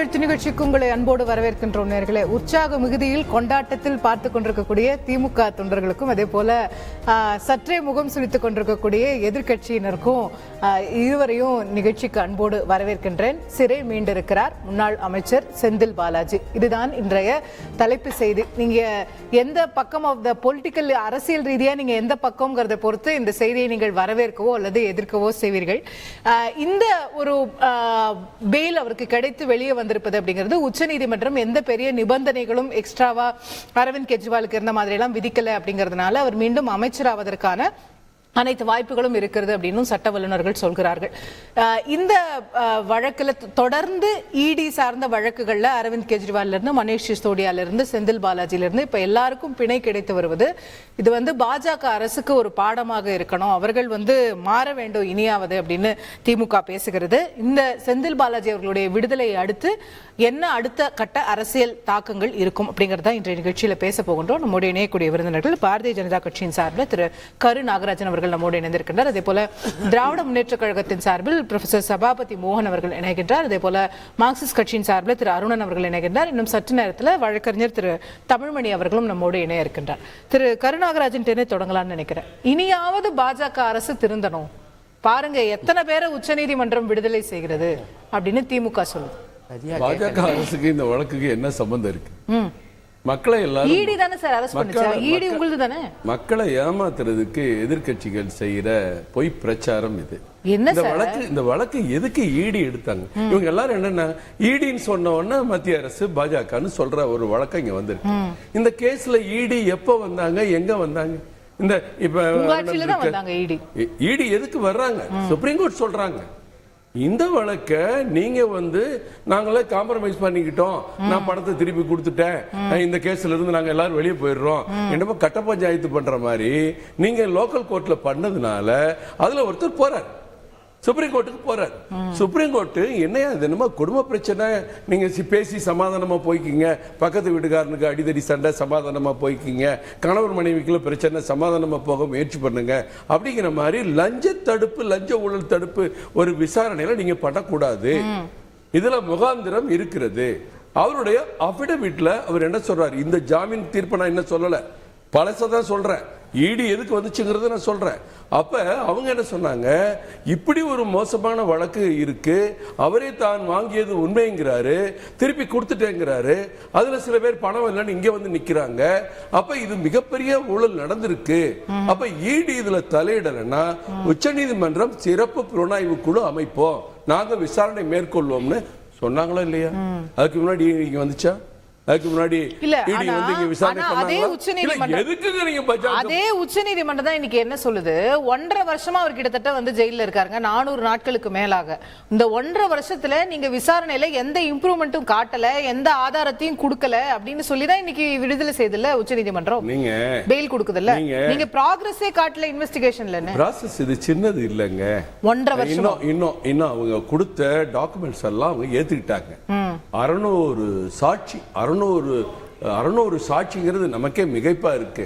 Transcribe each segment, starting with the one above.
எழுத்து நிகழ்ச்சிக்கு உங்களை அன்போடு வரவேற்கின்றோம் நேர்களே. உற்சாக மிகுதியில் கொண்டாட்டத்தில் பார்த்து கொண்டிருக்கக்கூடிய திமுக தொண்டர்களுக்கும் அதே போல சற்றே முகம் சுளித்துக் கொண்டிருக்கக்கூடிய எதிர்கட்சியினருக்கும் இருவரையும் நிகழ்ச்சிக்கு அன்போடு வரவேற்கின்றேன். சிறை மீண்டிருக்கிறார் முன்னாள் அமைச்சர் செந்தில் பாலாஜி. இதுதான் இன்றைய தலைப்பு செய்தி. நீங்க எந்த பக்கம் ஆஃப் த பொலிட்டிக்கல் அரசியல் ரீதியா நீங்க எந்த பக்கம்ங்கிறத பொறுத்து இந்த செய்தியை நீங்கள் வரவேற்கவோ அல்லது எதிர்க்கவோ செய்வீர்கள். இந்த ஒரு பெயில் அவருக்கு கிடைத்து வெளியே வந்திருப்பது அப்படிங்கிறது உச்சநீதிமன்றம் எந்த பெரிய நிபந்தனைகளும் எக்ஸ்ட்ராவா அரவிந்த் கெஜ்ரிவாலுக்கு இருந்த மாதிரி எல்லாம் விதிக்கல அப்படிங்கிறதுனால அவர் மீண்டும் அமைச்சராவதற்கான அனைத்து வாய்ப்புகளும் இருக்கிறது அப்படின்னு சட்ட வல்லுநர்கள் சொல்கிறார்கள். இந்த வழக்கில் தொடர்ந்து இடி சார்ந்த வழக்குகள்ல அரவிந்த் கெஜ்ரிவால் இருந்து மனீஷ் சிசோடியால இருந்து செந்தில் பாலாஜில இருந்து இப்ப எல்லாருக்கும் பிணை கிடைத்து வருவது இது பாஜக அரசுக்கு ஒரு பாடமாக இருக்கணும், அவர்கள் மாற வேண்டும் இனியாவது அப்படின்னு திமுக பேசுகிறது. இந்த செந்தில் பாலாஜி அவர்களுடைய விடுதலையை அடுத்து என்ன அடுத்த கட்ட அரசியல் தாக்கங்கள் இருக்கும் அப்படிங்கறத இன்றைய நிகழ்ச்சியில பேச போகின்றோம். நம்முடைய இணையக்கூடிய விருந்தினர்கள் பாரதிய ஜனதா கட்சியின் சார்பில் திரு கரு நாகராஜன் அவர்கள் நம்மோடு இணைந்திருக்கின்றார். அதே போல திராவிட முன்னேற்ற கழகத்தின் சார்பில் ப்ரொஃபசர் சபாபதி மோகன் அவர்கள் இணைகின்றார். அதே போல மார்க்சிஸ்ட் கட்சியின் சார்பில் திரு அருணன் அவர்கள் இணைகின்றார். இன்னும் சற்று நேரத்தில் வழக்கறிஞர் திரு தமிழ்மணி அவர்களும் நம்மோடு இணைய இருக்கின்றார். திரு கருநாகராஜன் தொடங்கலாம்னு நினைக்கிறேன். இனியாவது பாஜக அரசு திருந்தணும் பாருங்க, எத்தனை பேரை உச்சநீதிமன்றம் விடுதலை செய்கிறது அப்படின்னு திமுக சொல்லுது. பாஜக அரசுக்கு இந்த வழக்குக்கு என்ன சம்பந்தம் இருக்கு? மக்களை மக்களை ஏமாத்துறதுக்கு எதிர்கட்சிகள் செய்யற பொய் பிரச்சாரம் இது. இந்த வழக்கு எதுக்கு ஈடி எடுத்தாங்க? இவங்க எல்லாரும் என்னன்னா ஈடின்னு சொன்ன உடனே மத்திய அரசு பாஜகன்னு சொல்ற ஒரு வழக்கம் இங்க வந்திருக்கு. இந்த கேஸ்ல ஈடி எப்ப வந்தாங்க, எங்க வந்தாங்க? இந்த இப்ப ஈடி எதுக்கு வர்றாங்க? சுப்ரீம் கோர்ட் சொல்றாங்க இந்த வழக்க நீங்க நாங்களே காம்ப்ரமைஸ் பண்ணிக்கிட்டோம், நான் பணத்தை திருப்பி கொடுத்துட்டேன், இந்த கேஸ்ல இருந்து நாங்க எல்லாரும் வெளியே போயிடுறோம் என்னமோ கட்ட பஞ்சாயத்து பண்ற மாதிரி நீங்க லோக்கல் கோர்ட்ல பண்ணதுனால அதுல ஒருத்தர் போறார், சுப்ரீம் கோர்ட்டுக்கு போறார். சுப்ரீம் கோர்ட்டு என்னையா என்னமோ குடும்ப பிரச்சனை, நீங்க பேசி சமாதானமா போய்க்கிங்க, பக்கத்து வீட்டுக்காரனுக்கு அடிதடி சண்டை சமாதானமா போய்க்கிங்க, கணவர் மனைவிக்குள்ள பிரச்சனை சமாதானமா போக முயற்சி பண்ணுங்க அப்படிங்கிற மாதிரி லஞ்ச தடுப்பு லஞ்ச ஊழல் தடுப்பு ஒரு விசாரணையில நீங்க பண்ணக்கூடாது. இதுல முகாந்திரம் இருக்கிறது. அவருடைய அபிடவிட்ல அவர் என்ன சொல்றாரு? இந்த ஜாமீன் தீர்ப்பை நான் என்ன சொல்லல, பழசதான் சொல்றேன், ஈடி எதுக்கு வந்துச்சுங்கிறத நான் சொல்றேன். அப்ப அவங்க என்ன சொன்னாங்க, இப்படி ஒரு மோசமான வழக்கு இருக்கு, அவரே தான் வாங்கியது உண்மைங்கிறாரு, திருப்பி கொடுத்துட்டேங்கிறாரு, அதுல சில பேர் பணம் இல்லைன்னு இங்க நிக்கிறாங்க, அப்ப இது மிகப்பெரிய ஊழல் நடந்திருக்கு, அப்ப ஈடி இதுல தலையிடலைன்னா உச்சநீதிமன்றம் சிறப்பு புலனாய்வு குழு அமைப்போம், நாங்க விசாரணை மேற்கொள்வோம்னு சொன்னாங்களா இல்லையா? அதுக்கு முன்னாடி இங்க வந்துச்சா? அதுக்கு முன்னாடி அதே உச்சநீதிமன்றம் தான் இன்னைக்கு என்ன சொல்லுது, 1.5 வருஷமா அவர் கிட்டத்தட்ட ஜெயில இருக்காருங்க, 400 நாட்களுக்கு மேலாக. இந்த 1.5 வருஷத்துல நீங்க விசாரணையில எந்த இம்ப்ரூவ்மெண்ட்டும் காட்டல, எந்த ஆதாரத்தையும் கொடுக்கல அப்படின்னு சொல்லிதான் இன்னைக்கு விடுதலை செய்தல உச்சநீதிமன்றம். நீங்க பெயில் கொடுக்குதுல்ல, நீங்க ப்ராக்ரஸே காட்டல இன்வெஸ்டிகேஷன்ல. ப்ராசஸ் இது சின்னது இல்லங்க, 1.5 வருஷம். இன்னும் அவங்க கொடுத்த டாக்குமெண்ட்ஸ் எல்லாம் அவங்க ஏத்துக்கிட்டாங்க. 600 சாட்சி, 600 சாட்சிங்கிறது நமக்கே மிகைப்பா இருக்கு.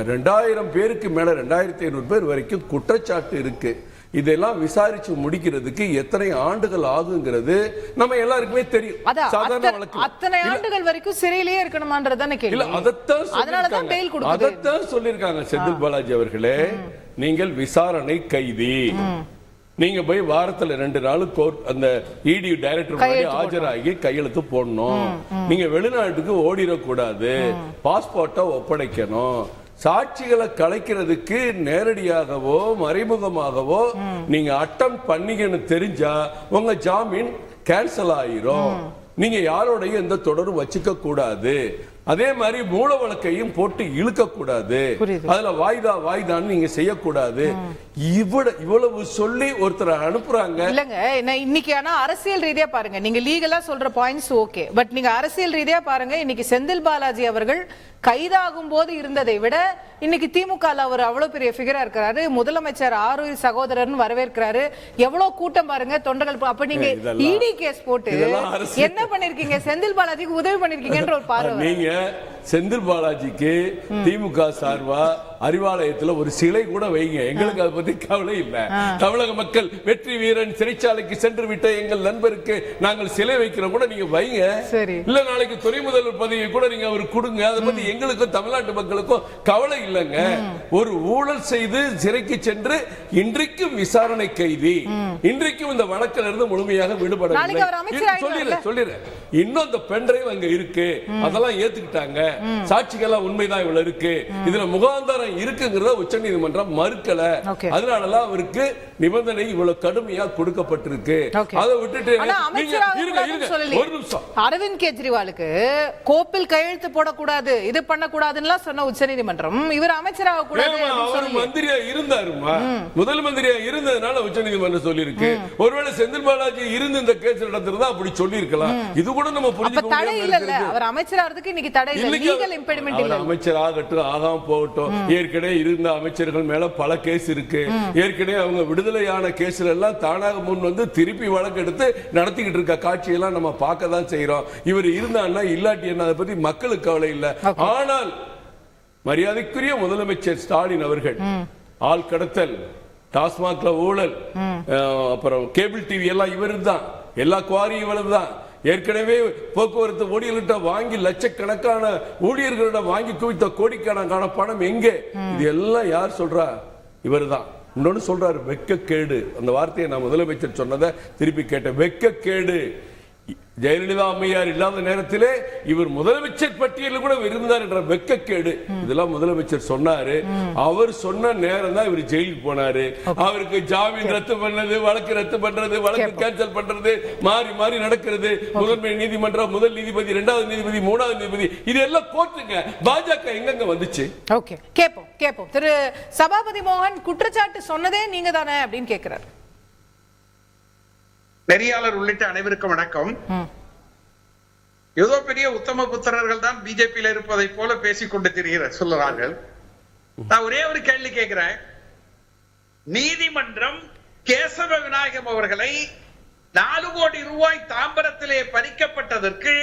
2000 பேருக்கு மேல 2500 பேர் வரைக்கும் குற்றச்சாட்டு இருக்கு. இதெல்லாம் விசாரிச்சு முடிக்கிறதுக்கு எத்தனை ஆண்டுகள் ஆகுங்கிறது நம்ம எல்லாருக்குமே தெரியும். சாதாரண வழக்கு அத்தனை ஆண்டுகள் வரைக்கும் சிறையிலேயே இருக்கணுமான்றதானே கேள்வி. அதைத்தான் சொல்லியிருக்காங்க செந்தில் பாலாஜி அவர்களே, நீங்கள் விசாரணை கைதி, நீங்க போய் வாரத்துல 2 நாள் கோர்ட் அந்த இடி டைரக்டர் முன்னாடி ஆஜராகி கையெழுத்து போடணும், நீங்க வெளிநாட்டுக்கு ஓடிடக்கூடாது, பாஸ்போர்ட்டை ஒப்படைக்கணும், சாட்சிகளை கலைக்கிறதுக்கு நேரடியாகவோ மறைமுகமாகவோ நீங்க அட்டம் பண்ணீங்கன்னு தெரிஞ்சா உங்க ஜாமீன் கேன்சல் ஆயிரும், நீங்க யாரோடையும் எந்த தொடரும் வச்சுக்க கூடாது, அதே மாதிரி மூல வழக்கையும் போட்டு இழுக்க கூடாது, அதுல வாய்தான்னு நீங்க செய்யக்கூடாது. இவ்வளவு சொல்லி ஒருத்தரை அனுப்புறாங்க இல்லங்க. இன்னைக்கு ஆனா அரசியல் ரீதியா பாருங்க, நீங்க லீகலா சொல்ற பாயிண்ட்ஸ் ஓகே, பட் நீங்க அரசியல் ரீதியா பாருங்க, இன்னைக்கு செந்தில் பாலாஜி அவர்கள் கைதாகும் போது இருந்ததை விட இன்னைக்கு திமுக அவர் அவ்வளவு பெரிய ஃபிகரா இருக்கிறாரு, முதலமைச்சர் ஆரூர் சகோதரன் வரவேற்கிறாரு, எவ்வளவு கூட்டம் பாருங்க தொண்டர்கள். அப்ப நீங்க இடி கேஸ் போட்டு என்ன பண்ணிருக்கீங்க, செந்தில் பாலாஜிக்கு உதவி பண்ணிருக்கீங்கன்ற ஒரு பார்வை. செந்தில் பாலாஜிக்கு திமுக சார்பா அறிவாலயத்துல ஒரு சிலை கூட வைங்க, எங்களுக்கு அதை பத்தி கவலை இல்ல. தமிழக மக்கள் வெற்றி வீரன் சிறைச்சாலைக்கு சென்று விட்ட எங்கள் நண்பருக்கு நாங்கள் சிலை வைக்கிறோம் கூட நீங்க வைங்க. இல்ல நாளைக்கு துணை முதல்வர் பதவியை கூட நீங்க அவருக்கு கொடுங்க. அதை பத்தி எங்களுக்கும் தமிழ்நாட்டு மக்களுக்கும் கவலை இல்லைங்க. ஒரு ஊழல் செய்து சிறைக்கு சென்று இன்றைக்கும் விசாரணை கைதி, இன்றைக்கும் இந்த வழக்கில் இருந்து முழுமையாக விடுபடவில்லை. சொல்லிடுறேன். இன்னும் அந்த பென்டிரைவ் அங்க இருக்கு, அதெல்லாம் ஏத்துக்கிட்டாங்க, சாட்சிகள்லாம் உண்மைதான் இவ்வளவு இருக்கு, இதுல முகாந்தாரம் இருக்குங்கிறத உச்சநீதிமன்றம் மறுக்கல. அதனாலதான் அவருக்கு நிபந்தனை இவ்வளவு கடுமையா கொடுக்கப்பட்டிருக்கு. அதை விட்டுட்டு ஒரு நிமிஷம், அரவிந்த் கெஜ்ரிவாலுக்கு கோப்பில் கையெழுத்து போடக்கூடாது, இது பண்ணக்கூடாதுன்னு சொன்ன உச்சநீதிமன்றம் இவர் அமைச்சராக கூடாது. அவர் மந்திரியா இருந்தாருமா, முதல் மந்திரியா இருந்ததுனால உச்சநீதிமன்றம் சொல்லி இருக்கு. ஒருவேளை செந்தில் பாலாஜி இருந்து இந்த கேஸ் நடத்துறதா அப்படி சொல்லி இருக்கலாம். இது கூட நம்ம புரிஞ்சுக்க தடை இல்ல. அவர் அமைச்சராகிறதுக்கு இன்னைக்கு தடை இல்ல, லீகல் இம்பெடிமென்ட் இல்ல. அமைச்சர் ஆகட்டும் ஆகாம போகட்டும், ஏற்கனவே இருந்த அமைச்சர்கள் மேல பல கேஸ் இருக்கு. ஏற்கனவே அவங்க விடுதலையான கேஸ்ல எல்லாம் தானாக முன் வந்து திருப்பி வழக்கு எடுத்து நடத்திக்கிட்டு இருக்க காட்சியெல்லாம் நம்ம பார்க்க தான் செய்யறோம். இவர் இருந்தான்னா இல்லாட்டி என்ன, அதை பத்தி மக்களுக்கு கவலை இல்ல. ஆனால் மரியாதைக்குரிய முதலமைச்சர் ஸ்டாலின் அவர்கள் ஆள் கடத்தல், டாஸ்மாக்ல ஊழல், அப்புறம் கேபிள் டிவி எல்லாம் இவரு தான், எல்லா குவாரியும் இவ்வளவு தான். ஏற்கனவே போக்குவரத்து ஊழியர்கிட்ட வாங்கி லட்சக்கணக்கான ஊழியர்களிடம் வாங்கி குவித்த கோடிக்கணக்கான பணம் எங்கே? இது எல்லாம் யார் சொல்றா? இவர் தான். இன்னொன்னு சொல்றாரு, வெக்கக்கேடு. அந்த வார்த்தையை நான் முதலமைச்சர் சொன்னதை திருப்பி கேட்டேன், வெக்கக்கேடு. ஜெயலலிதா அம்மையார் இல்லாத நேரத்திலே இவர் முதலமைச்சர் பட்டியலில் கூட இருந்தார் என்ற வெக்கக்கேடு. இதெல்லாம் முதலமைச்சர் சொன்னாரு. அவர் சொன்ன நேரம் தான் இவர் ஜெயிலுக்கு போனாரு. அவருக்கு ஜாமீன் ரத்து பண்ணது, வழக்கு ரத்து பண்றது, வழக்கு கேன்சல் பண்றது, மாறி மாறி நடக்கிறது. முதன்மை நீதிமன்றம், முதல் நீதிபதி, இரண்டாவது நீதிபதி, மூணாவது நீதிபதி, இது எல்லாம் கோர்ட்டுங்க. பாஜக எங்க வந்துச்சு? ஓகே, கேப்போம். திரு சபாபதி மோகன் குற்றச்சாட்டு சொன்னதே நீங்க தானே அப்படின்னு கேட்கிறார். நெறியாளர் உள்ளிட்ட அனைவருக்கும் வணக்கம். ஏதோ பெரிய உத்தம புத்திரர்கள் தான் பிஜேபியில் இருப்பதை போல பேசிக்கொண்டு திரிகிற சொல்லுறார்கள். நான் ஒரே ஒரு கேள்வி கேட்கிறேன். நீதிமன்றம் கேசவ விநாயகம் அவர்களை 4 கோடி ரூபாய் தாம்பரத்திலே பறிக்கப்பட்டதற்கு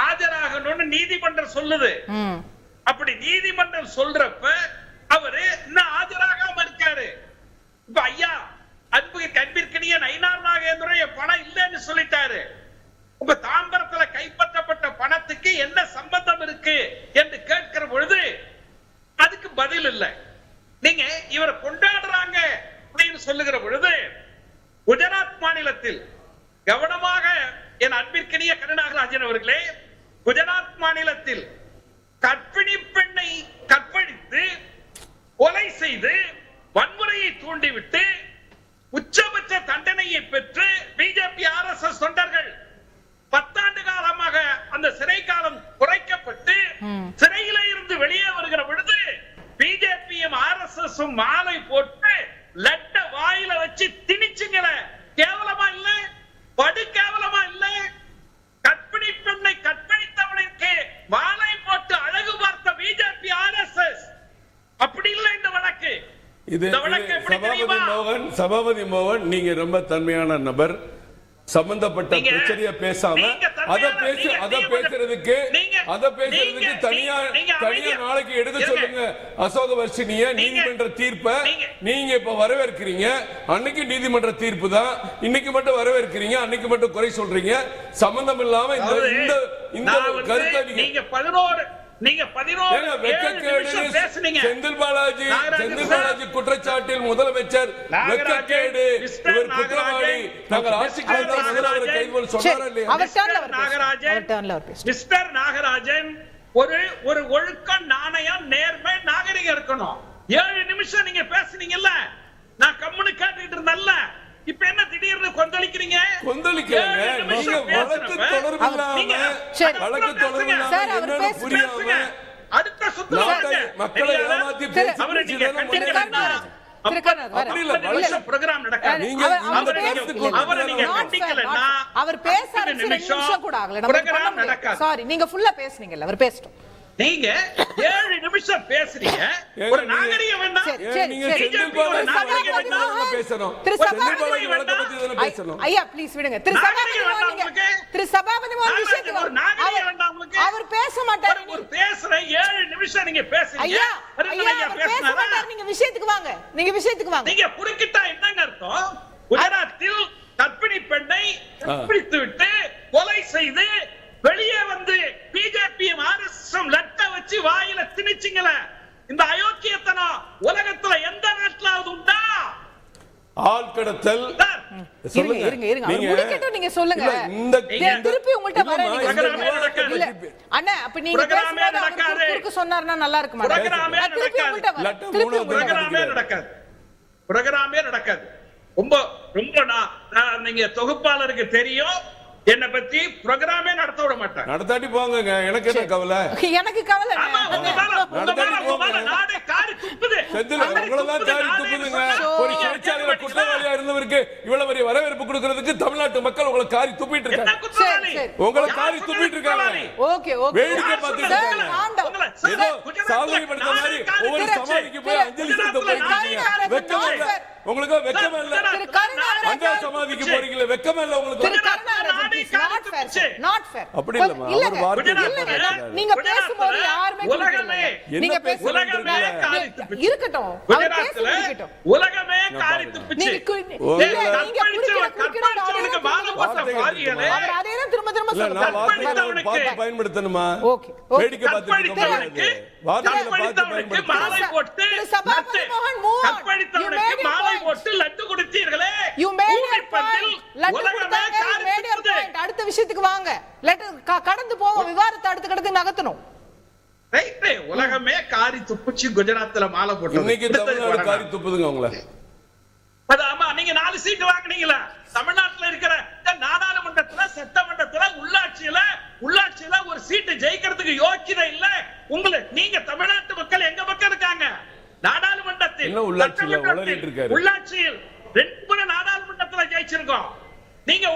ஆஜராகணும்னு நீதிமன்றம் சொல்லுது. அப்படி நீதிமன்றம் சொல்றப்ப அவரு இன்னும் ஆஜராகாம இருக்காரு. இப்ப ஐயா அன்பிற்கினிய நயினார் நாகேந்திரன் பணம் இல்லைன்னு சொல்லிட்டாரு. உங்க தாம்பரத்துல கைப்பற்றப்பட்ட பணத்துக்கு என்ன சம்பந்தம் இருக்கு என்று கேட்கிற பொழுது அதுக்கு பதில் இல்லை. நீங்க இவரை கொண்டாடுறாங்க அப்படின்னு சொல்லுகிற பொழுது குஜராத் மாநிலத்தில் கவனமாக என் அன்பிற்கினிய கருணாகராஜன் அவர்களே, குஜராத் மாநிலத்தில் கர்ப்பிணி பெண்ணை கற்பழித்து கொலை செய்து வன்முறையை தூண்டிவிட்டு உச்சபட்ச தண்டனையை பெற்று பிஜேபி RSS தொண்டர்கள் 10 ஆண்டு காலமாக அந்த சிறை காலம் குறைக்கப்பட்டு சிறையில இருந்து வெளியே வருகிற பொழுது பிஜேபியும் RSS மாலை போட்டு லட்ட வாயில வச்சு திணிச்சுங்கிற கேவலமா இல்ல? படு கேவலமா இல்ல? கற்பிணி பெண்ணை கற்பழித்தவனுக்கு மாலை போட்டு அழகு பார்த்த பிஜேபி RSS. அப்படி இல்லை இந்த வழக்கு. சபாபதி மோகன், நீங்க ரொம்ப தன்மையான நபர். சம்பந்தப்பட்ட பிரச்சனையை பேசாம அத பேசுறதுக்கு தனியா நாளைக்கு எடுக்க சொல்லுங்க. அசோக வர்ஷினிய நீதிமன்ற தீர்ப்பை நீங்க இப்ப வரவேற்கிறீங்க. அன்னைக்கு நீதிமன்ற தீர்ப்பு தான், இன்னைக்கு மட்டும் வரவேற்கிறீங்க, அன்னைக்கு மட்டும் குறை சொல்றீங்க. சம்பந்தம் இல்லாம இந்த கருத்தை நீங்க 11 பேசுனீங்க. செந்தில் பாலாஜி குற்றச்சாட்டில் முதலமைச்சர் வெட்கக்கேடு, இவர் குற்றவாளி, நாங்கள் ஆட்சிக்கு வந்தால் முதல்வரை கைது சொன்னாரா இல்லையா? மிஸ்டர் நாகராஜன், ஒரு ஒழுக்கம், நாணயம், நேர்மை, நாகரிகம் இருக்கணும். 7 நிமிஷம் நீங்க பேசுனீங்கல்ல, நான் கம்முனு கேட்டுட்டு இருந்தேன்ல, இப்ப என்ன திடீர்னு கொந்தளிக்கிறீங்க? கொந்தளிக்கலங்க, நீங்க வழக்கு தொடர்பு இல்லாம புரியாம அடுத்த சுற்று மக்களை ஏமாத்தி அவர் பேச கூட ஆகல. சாரி, நீங்க ஃபுல்லா பேசுனீங்கல்ல, அவர் பேசட்டும். நீங்க 7 நிமிஷம் பேசுறீங்க. ஒரு நாகரிகம் வேண்டாம். நீங்க செந்தில் பாலாஜி வழக்க பேசணும். ஐயா ப்ளீஸ் விடுங்க. திரு சபாபதி மோகன் விஷயத்துக்கு அவர் பேச மாட்டாரு. ஒரு பேசுற 7 நிமிஷம் நிமிஷம் நீங்க பேசுறீங்க. ஐயா மருத்துவர் ஐயா அவர் பேச பேசுனாரா? மாட்டார். நீங்க விஷயத்துக்கு வாங்க. நீங்க குறுக்கிட்டா என்னங்க அர்த்தம்? குஜராத்தில் கர்ப்பிணி பெண்ணை கற்பித்து விட்டு கொலை செய்து வெளியே வந்து பிஜேபி RSS லட்ட வச்சு வாயில திணிச்சிங்கள. இந்த அயோக்கியத்தனம் உலகத்துல எந்த நாட்டிலாவது உண்டா? ஆள் கடத்தல் சொல்லுங்க. இருங்க முடிக்கட்டும். நீங்க சொல்லுங்க. திருப்பி உங்கள்ட்ட வர இல்ல அண்ணா, அப்ப நீங்க பேசுறது குறுக்கு சொன்னார்னா நல்லா இருக்குமா? புரோகிராமே நடக்காது. ரொம்ப நீங்க தொகுப்பாளருக்கு தெரியும், என்ன பத்தி புரோகிராமே நடத்த விட மாட்டாங்க. நடத்தாட்டி போங்க, எனக்கு என்ன கவலை? எனக்கு கவலை நாடே காரி துப்புது. உங்களதான் காரி துப்புதுங்க. ஒரு சிறைச்சாலையில குற்றவாளியா இருந்தவருக்கு இவ்வளவு பெரிய வரவேற்பு கொடுக்கிறதுக்கு தமிழ்நாட்டு மக்கள் உங்களை காரி துப்பிட்டு இருக்காங்க. உங்களை காரி துப்பிட்டு இருக்காங்க. வேடிக்கை பார்த்துட்டு இருக்காங்க. ஏதோ சாதனை பண்ற மாதிரி ஒவ்வொரு சமாதிக்கு போய் அஞ்சலி செலுத்த போயிருக்கீங்க. வெக்கமா இல்ல உங்களுக்கு? வெக்கமா இல்ல? அஞ்சா சமாதிக்கு போறீங்களே, வெக்கமா இல்ல உங்களுக்கு? அப்படி இல்லம்மா, அவர் வார்த்தை நீங்க பேசும்போது யாருமே நீங்க உலகமே காரி துப்பிச்சு. இருக்கட்டும், உலகமே காரி துப்பிச்சு. பயன்படுத்தணுமா? வேடிக்கை பார்த்துட்டு மாலை போட்டு மாலை போட்டு லட்டு கொடுத்தீர்களே. அடுத்த விஷயத்துக்கு வாங்க. கடந்து போவோம், விவாதத்தை அடுத்து நகர்த்தணும். உலகமே காரி துப்புச்சு. குஜராத்ல மாலை போட்டு இன்னைக்கு தமிழ்நாடு காரி துப்புதுங்க உங்களை. ஆமா, நீங்க 4 சீட்டு வாங்குனீங்களா? தமிழ்நாட்டுல இருக்கிற நாடாளுமன்றத்துல, சட்டமன்றத்துல, உள்ளாட்சியில ஒரு சீட்டு ஜெயிக்கிறதுக்கு யோக்கியதை இல்ல உங்களுக்கு. நீங்க தமிழ்நாட்டு மக்கள் எங்க பக்கம் இருக்காங்க? நாடாளுமன்றத்தில், உள்ளாட்சியில் 2 நாடாளுமன்றத்துல ஜெயிச்சிருக்கோம். நீங்க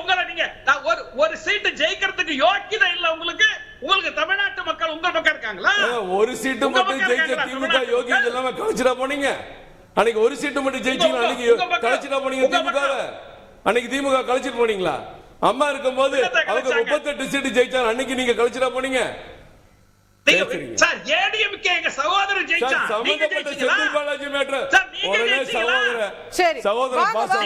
ஒரு சீட்டு ஜெயிக்கிறதுக்கு யோக்கியதை இல்ல உங்களுக்கு. உங்களுக்கு தமிழ்நாட்டு மக்கள் உங்க பக்கம் இருக்காங்களா? ஒரு சீட்டு மட்டும் ஜெயிக்க திமுக யோகியதை இல்லாம கழிச்சிட போனீங்க. அன்னைக்கு ஒரு சீட்டு மட்டும் ஜெயிச்சீங்க, அன்னைக்கு கழிச்சிட போனீங்க திமுக. அன்னைக்கு திமுக கழிச்சிட்டு போனீங்களா? அம்மா இருக்கும் போது அவங்க 38 சீட்டு ஜெயிச்சாங்க, அன்னைக்கு நீங்க கழிச்சிட போனீங்க. சகோதரர் செந்தில் பாலாஜி மேட்டர் சகோதரர் பாசம்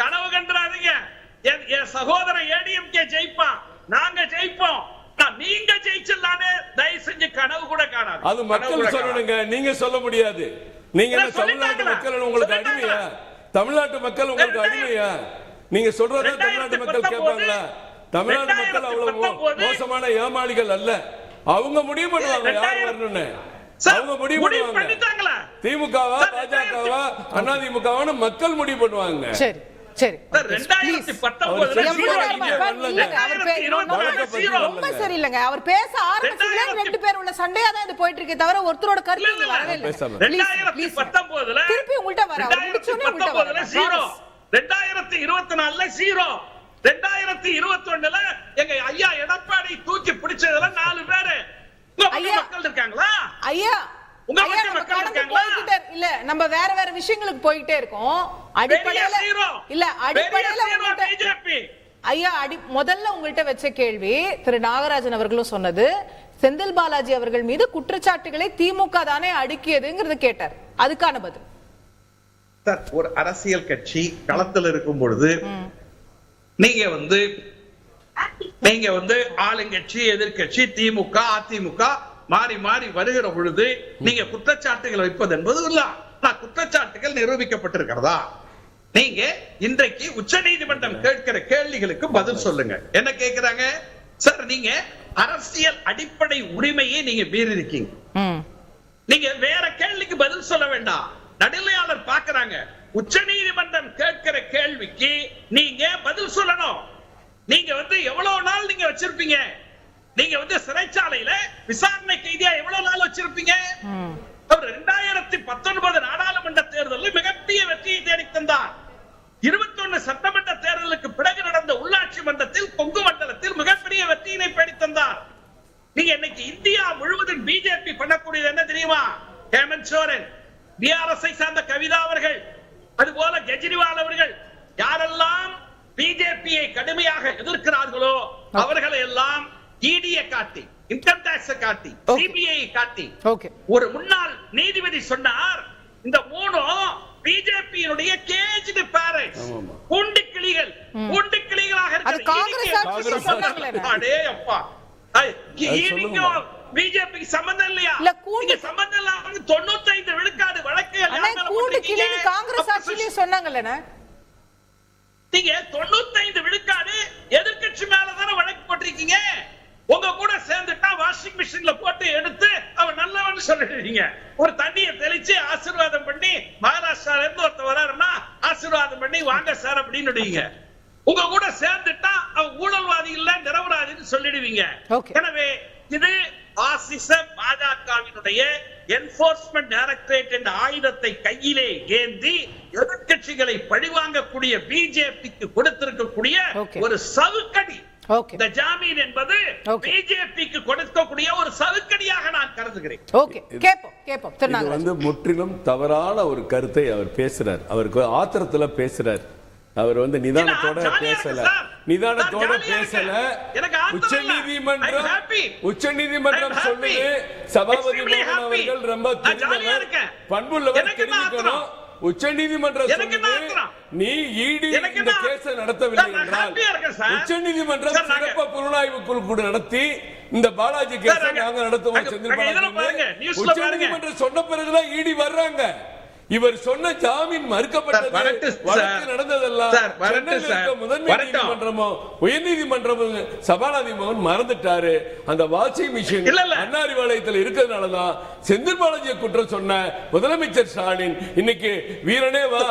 கனவு கண்டாதீங்க. என் சகோதரன் ஏடிஎம்கே ஜெயிப்பான், நாங்க ஜெயிப்போம். நீங்க ஜெயிச்சலானே தயவு செஞ்சு கனவு கூட காணாது. அது மக்கள் சொல்லணுங்க, நீங்க சொல்ல முடியாது. நீங்க தமிழ்நாட்டு மக்கள் உங்களுக்கு அடிமையா? தமிழ்நாட்டு மக்கள் உங்களுக்கு அடிமையா? நீங்க சொல்றத தமிழ்நாட்டு மக்கள் கேட்பாங்களா? தமிழ்நாடு மக்கள் அவ்வளவு மோசமான ஏமாளிகள் அல்ல. அவங்க முடிவு பண்ணுவாங்க யார் வரணும்னு. அவங்க முடிவு பண்ணுவாங்க. திமுகவா, பாஜகவா, அதிமுகவான்னு மக்கள் முடிவு பண்ணுவாங்க. சரி சரி. 2019 ரொம்ப சரியில்லைங்க. அவர் பேச ஆரம்பிச்சதுல 2 பேர் உள்ள சண்டையா தான் இது போயிட்டு இருக்கே தவிர ஒருத்தரோட கருத்து வரவே இல்ல. 2019 திருப்பி உங்கள்ட்ட வர முடிச்சோனே உங்கள்ட்ட வர 2024ல 0. 2021ல எங்க ஐயா எடப்பாடி தூக்கி பிடிச்சதுல 4 பேரு மக்கள் இருக்காங்களா? ஐயா உங்க மக்கள் இருக்காங்களா? இல்ல, நம்ம வேற விஷயங்களுக்கு போயிட்டே இருக்கோம். அடிப்படையில இல்ல, அடிப்படையில பிஜேபி ஐயா முதல்ல உங்கள்ட்ட வச்ச கேள்வி திரு நாகராஜன் அவர்களும் சொன்னது, செந்தில் பாலாஜி அவர்கள் மீது குற்றச்சாட்டுகளை திமுக தானே அடுக்கியதுங்கிறது கேட்டார். அதுக்கான பதில் சார், ஒரு அரசியல் கட்சி களத்தில் இருக்கும் பொழுது நீங்க வந்து ஆளுங்கட்சி, எதிர்கட்சி, திமுக, அதிமுக மாறி மாறி வருகிற பொழுது நீங்க குற்றச்சாட்டுகள் வைப்பது என்பது இல்ல. குற்றச்சாட்டுகள் நிரூபிக்கப்பட்டிருக்கிறதா? நீங்க இன்றைக்கு உச்சநீதிமன்றம் கேட்கிற கேள்விகளுக்கு பதில் சொல்லுங்க. என்ன கேட்கிறாங்க சார்? நீங்க அரசியல் அடிப்படை உரிமையை நீங்க மீறி இருக்கீங்க. நீங்க வேற கேள்விக்கு பதில் சொல்ல வேண்டாம். நடுநிலையாளர் பாக்குறாங்க. உச்சநீதிமன்றம் கேட்கிற கேள்விக்கு நீங்க பதில் சொல்லணும். நீங்க வந்து எவ்வளவு நாள் நீங்க வச்சிருப்பீங்க? நீங்க வந்து சிறைச்சாலையில விசாரணை கைதியா எவ்வளவு நாள் வச்சிருப்பீங்க? அவர் 2019 நாடாளுமன்ற தேர்தலில் மிகப்பெரிய வெற்றியை தேடி தந்தார். 21 சட்டமன்ற தேர்தலுக்கு பிறகு நடந்த உள்ளாட்சி மன்றத்தில், கொங்கு மண்டலத்தில் மிகப்பெரிய வெற்றியினை தேடி தந்தார். நீங்க இன்னைக்கு இந்தியா முழுவதும் பிஜேபி பண்ணக்கூடியது என்ன தெரியுமா? ஹேமந்த் சோரன் பிஆர்எஸ்ஐ சார்ந்த கவிதா அவர்கள், அதுபோல கெஜ்ரிவால் அவர்கள், யாரெல்லாம் பிஜேபியை கடுமையாக எதிர்க்கிறார்களோ அவர்களை எல்லாம் இடியை காட்டி, இன்கம் டாக்ஸ் காட்டி, சிபிஐ காட்டி ஒரு முன்னாள் நீதிபதி சொன்னார், இந்த மூணும் பிஜேபியினுடைய கேஜ்டு பேரட்ஸ், கூண்டு கிளிகள், கூண்டு கிளிகளாக பிஜேபிக்கு சம்பந்தம் இல்லையா? சம்பந்தம் இல்லாம 95 விழுக்காடு வழக்குகள் காங்கிரஸ் ஆட்சியிலே சொன்னாங்கல்ல. நீங்க 95 விழுக்காடு எதிர்க்கட்சி மேலதான வழக்கு போட்டிருக்கீங்க. உங்க கூட சேர்ந்துட்டா வாஷிங் மிஷின்ல போட்டு எடுத்து அவன் நல்லவன் சொல்லிடுறீங்க. ஒரு தண்ணியை தெளிச்சு ஆசீர்வாதம் பண்ணி, மகாராஷ்டிரால இருந்து ஒருத்தர் வராருன்னா ஆசீர்வாதம் பண்ணி வாங்க சார் அப்படின்னு உங்க கூட சேர்ந்துட்டா அவன் ஊழல்வாதி இல்ல நிரபராதின்னு சொல்லிடுவீங்க. எனவே இது பாசிச பாஜகவினுடைய என்போர்ஸ்மென்ட் டைரக்டரேட் என்ற ஆயுதத்தை கையிலே ஏந்தி எதிர்க்கட்சிகளை பழிவாங்கக்கூடிய பிஜேபிக்கு கொடுத்திருக்கக்கூடிய ஒரு சவுக்கடி. இந்த ஜாமீன் என்பது பிஜேபிக்கு கொடுக்கக்கூடிய ஒரு சவுக்கடியாக நான் கருதுகிறேன். இது வந்து முற்றிலும் தவறான ஒரு கருத்தை அவர் பேசுறார். அவருக்கு ஆத்திரத்துல பேசுறார். அவர் வந்து நிதானத்தோட பேசல. உச்சநீதிமன்றம் சொல்லுது, சபாபதி மோகன் அவர்கள் ரொம்ப தெரிந்தவர், பண்புள்ளவர், தெரிவிக்கணும். உச்சநீதிமன்றம் சொல்லுது, நீ ஈடி இந்த கேஸ நடத்தவில்லை என்றால் உச்சநீதிமன்றம் சிறப்பு புலனாய்வு குழு கூட நடத்தி இந்த பாலாஜி கேஸ நாங்க நடத்துவோம். செந்தில் பாலாஜி உச்சநீதிமன்றம் சொன்ன பிறகுதான் ஈடி வர்றாங்க. இவர் சொன்ன ஜாமீன் மறுக்கப்பட்டது வழக்கு நடந்ததெல்லாம் முதன்மை நீதிமன்றமோ உயர் நீதிமன்றமும் சபாநாயகர் மோகன் மறந்துட்டாரு. அந்த வாஷிங் மிஷின் அண்ணாரிவாளையத்தில் இருக்கிறதுனாலதான் செந்தில் பாலாஜியை குற்றம் சொன்ன முதலமைச்சர் ஸ்டாலின் இன்னைக்கு வீரனே வா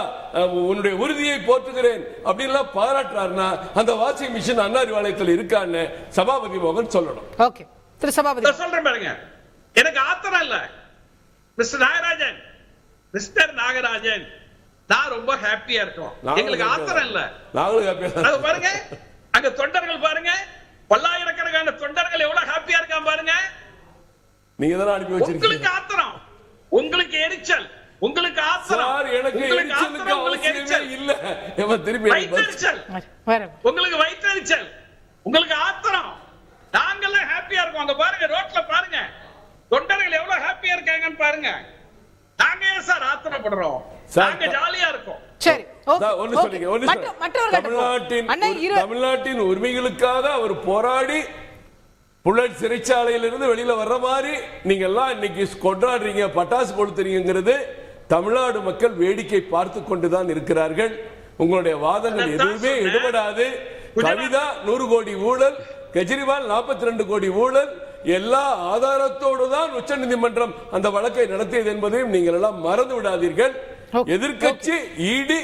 உன்னுடைய உறுதியை போற்றுகிறேன் அப்படின்லாம் பாராட்டுறாருன்னா அந்த வாஷிங் மிஷின் அண்ணாரிவாளையத்தில் இருக்கான்னு சபாபதி மோகன் சொல்லணும். சொல்றேன் பாருங்க, எனக்கு ஆத்திரம் இல்ல மிஸ்டர் நாகராஜன். மிஸ்டர் நாகராஜன், நான் ரொம்ப ஹாப்பியா இருக்கோம். எங்களுக்கு ஆத்திரம் இல்ல. பாருங்க, அங்க தொண்டர்கள் பாருங்க, பல்லாயிரக்கணக்கான தொண்டர்கள் எவ்வளவு ஹாப்பியா இருக்கான் பாருங்க. நீங்க தான் அனுப்பி வச்சிருக்கீங்க. உங்களுக்கு ஆத்திரம், உங்களுக்கு எரிச்சல், உங்களுக்கு ஆத்திரம், உங்களுக்கு எரிச்சல் இல்ல. திருப்பி வயிற்றெரிச்சல், உங்களுக்கு வயிற்றெரிச்சல், உங்களுக்கு ஆத்திரம். நாங்கெல்லாம் ஹாப்பியா இருக்கோம். அங்க பாருங்க, ரோட்ல பாருங்க, தொண்டர்கள் எவ்வளவு ஹாப்பியா இருக்காங்கன்னு பாருங்க. நாங்க சார் ஆத்திரப்படுறோம், நாங்க ஜாலியா இருக்கோம். சரி, தமிழ்நாட்டின் உரிமைகளுக்காக அவர் போராடி புல்லட் சிறைச்சாலையிலிருந்து வெளியில வர்ற மாதிரி நீங்க எல்லாம் இன்னைக்கு கொண்டாடுறீங்க, பட்டாசு கொளுத்துறீங்கிறது தமிழ்நாடு மக்கள் வேடிக்கை பார்த்து கொண்டுதான் இருக்கிறார்கள். உங்களுடைய வாதங்கள் எதுவுமே எடுபடாது. கவிதா 100 கோடி ஊழல், கெஜ்ரிவால் 42 கோடி ஊழல், எல்லா ஆதாரத்தோடு தான் உச்சநீதிமன்றம் அந்த வழக்கை நடத்தியது என்பதையும் நீங்கள் எல்லாம் மறந்து விடாதீர்கள். எதிர்க்கட்சி ஈடி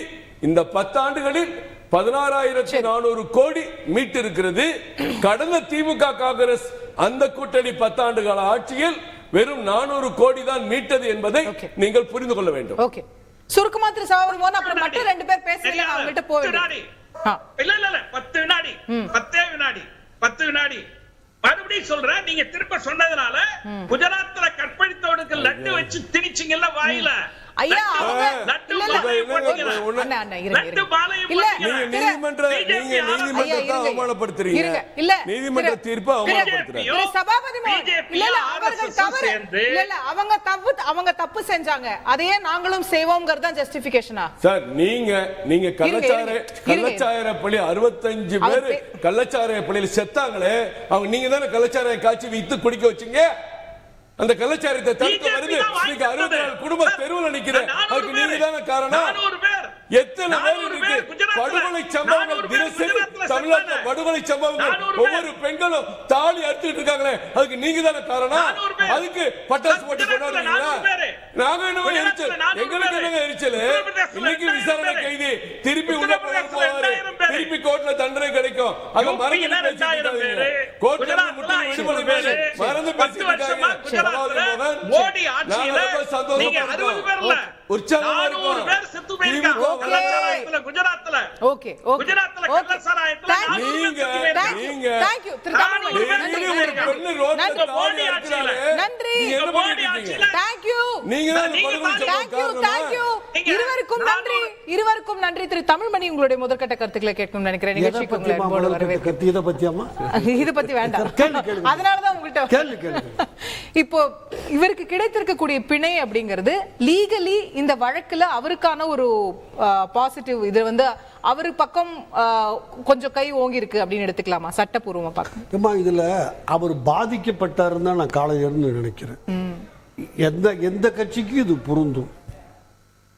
இந்த 10 ஆண்டுகளில் 16,400 கோடி மீட்டிருக்கிறது. கடந்த திமுக காங்கிரஸ் அந்த கூட்டணி 10 ஆண்டுகால ஆட்சியில் வெறும் 400 கோடி தான் மீட்டது என்பதை நீங்கள் புரிந்து கொள்ள வேண்டும். சுருக்கமா திரு சபாபதி மோகன், அப்புறம் மற்ற 2 பேர் பேசல, அவங்ககிட்ட போயிடு. இல்ல 10 வினாடி மறுபடியும் சொல்றேன். நீங்க திரும்ப சொன்னதுனால குஜராத்ல கற்பழித்தவனுக்கு லட்டு வச்சு திணிச்சிங்கல்ல வாயில. ஐயா, அவங்க தப்பு செஞ்சாங்க, அதையே நாங்களும் செய்வோம்ங்கறத ஜஸ்டிபிகேஷனா? சார், நீங்க கள்ளச்சாராய பள்ளி 65 பேர் கள்ளச்சாராய பள்ளியில் செத்தாங்களே, அவங்க நீங்க தானே கள்ளச்சாராய காய்ச்சி வித்து குடிக்க வச்சீங்க. அந்த கள்ளச்சாரத்தை தடுக்க வருது. 64 குடும்ப தெருவில் நிக்கிறேன். அதுக்கு நீங்க தானே காரணம். எத்தனை பேர் இருக்கு படுகொலை சம்பவங்கள் தினசரி தமிழ்நாட்டில் படுகொலை சம்பவங்கள். ஒவ்வொரு பெண்களும் தாலி அறுத்துட்டு இருக்காங்களே, அதுக்கு நீங்க தானே காரணம். அதுக்கு பட்டாசு போட்டு கொண்டாடுறீங்களா? நாங்க என்ன எரிச்சல், எங்களுக்கு என்ன எரிச்சல்? இன்னைக்கு விசாரணை கைதி திருப்பி உள்ள போவாரு, திருப்பி கோர்ட்ல தண்டனை கிடைக்கும். அதை மறந்து பேசிட்டு கோர்ட்ல முற்றிலும் விடுதலை பேரு மறந்து பேசிட்டு இருக்காங்க. மோடி ஆட்சியில நீங்க 60 பேர்ல உற்சாகமா 400 பேர் செத்து போயிருக்காங்க கள்ளச்சாராயத்துல குஜராத்ல. ஓகே குஜராத்ல கள்ளச்சாராயத்துல 400 பேர் செத்து போயிருக்காங்க. நீங்க Thank you திரு தமிழ்மணி. நன்றி மோடி ஆட்சியில நன்றி. மோடி ஆட்சியில Thank you. நீங்க தான் Thank you. இருவருக்கும் நன்றி. இருவருக்கும் நன்றி. திரு தமிழ்மணி உங்களுடைய முதற்கட்ட கருத்துக்களை கேட்கணும்னு நினைக்கிறேன். நிகழ்ச்சிக்கு உங்களை அன்போடு வரவேற்கிறேன். இத பத்தியாமா இது பத்தி வேண்டாம். அதனாலதான் உங்கள்ட்ட இப்போ இவருக்கு கிடைத்திருக்கக்கூடிய பிணை அப்படிங்கிறது லீகலி இந்த வழக்குல அவருக்கான ஒரு பாசிட்டிவ், இது வந்து அவரு பக்கம் கொஞ்சம் கை ஓங்கி இருக்கு அப்படின்னு எடுத்துக்கலாமா சட்டப்பூர்வமா பார்க்க? இதுல அவர் பாதிக்கப்பட்டாருன்னு தான் நான் காலையில இருந்து நினைக்கிறேன். எந்த கட்சிக்கு இது பொருந்தும்.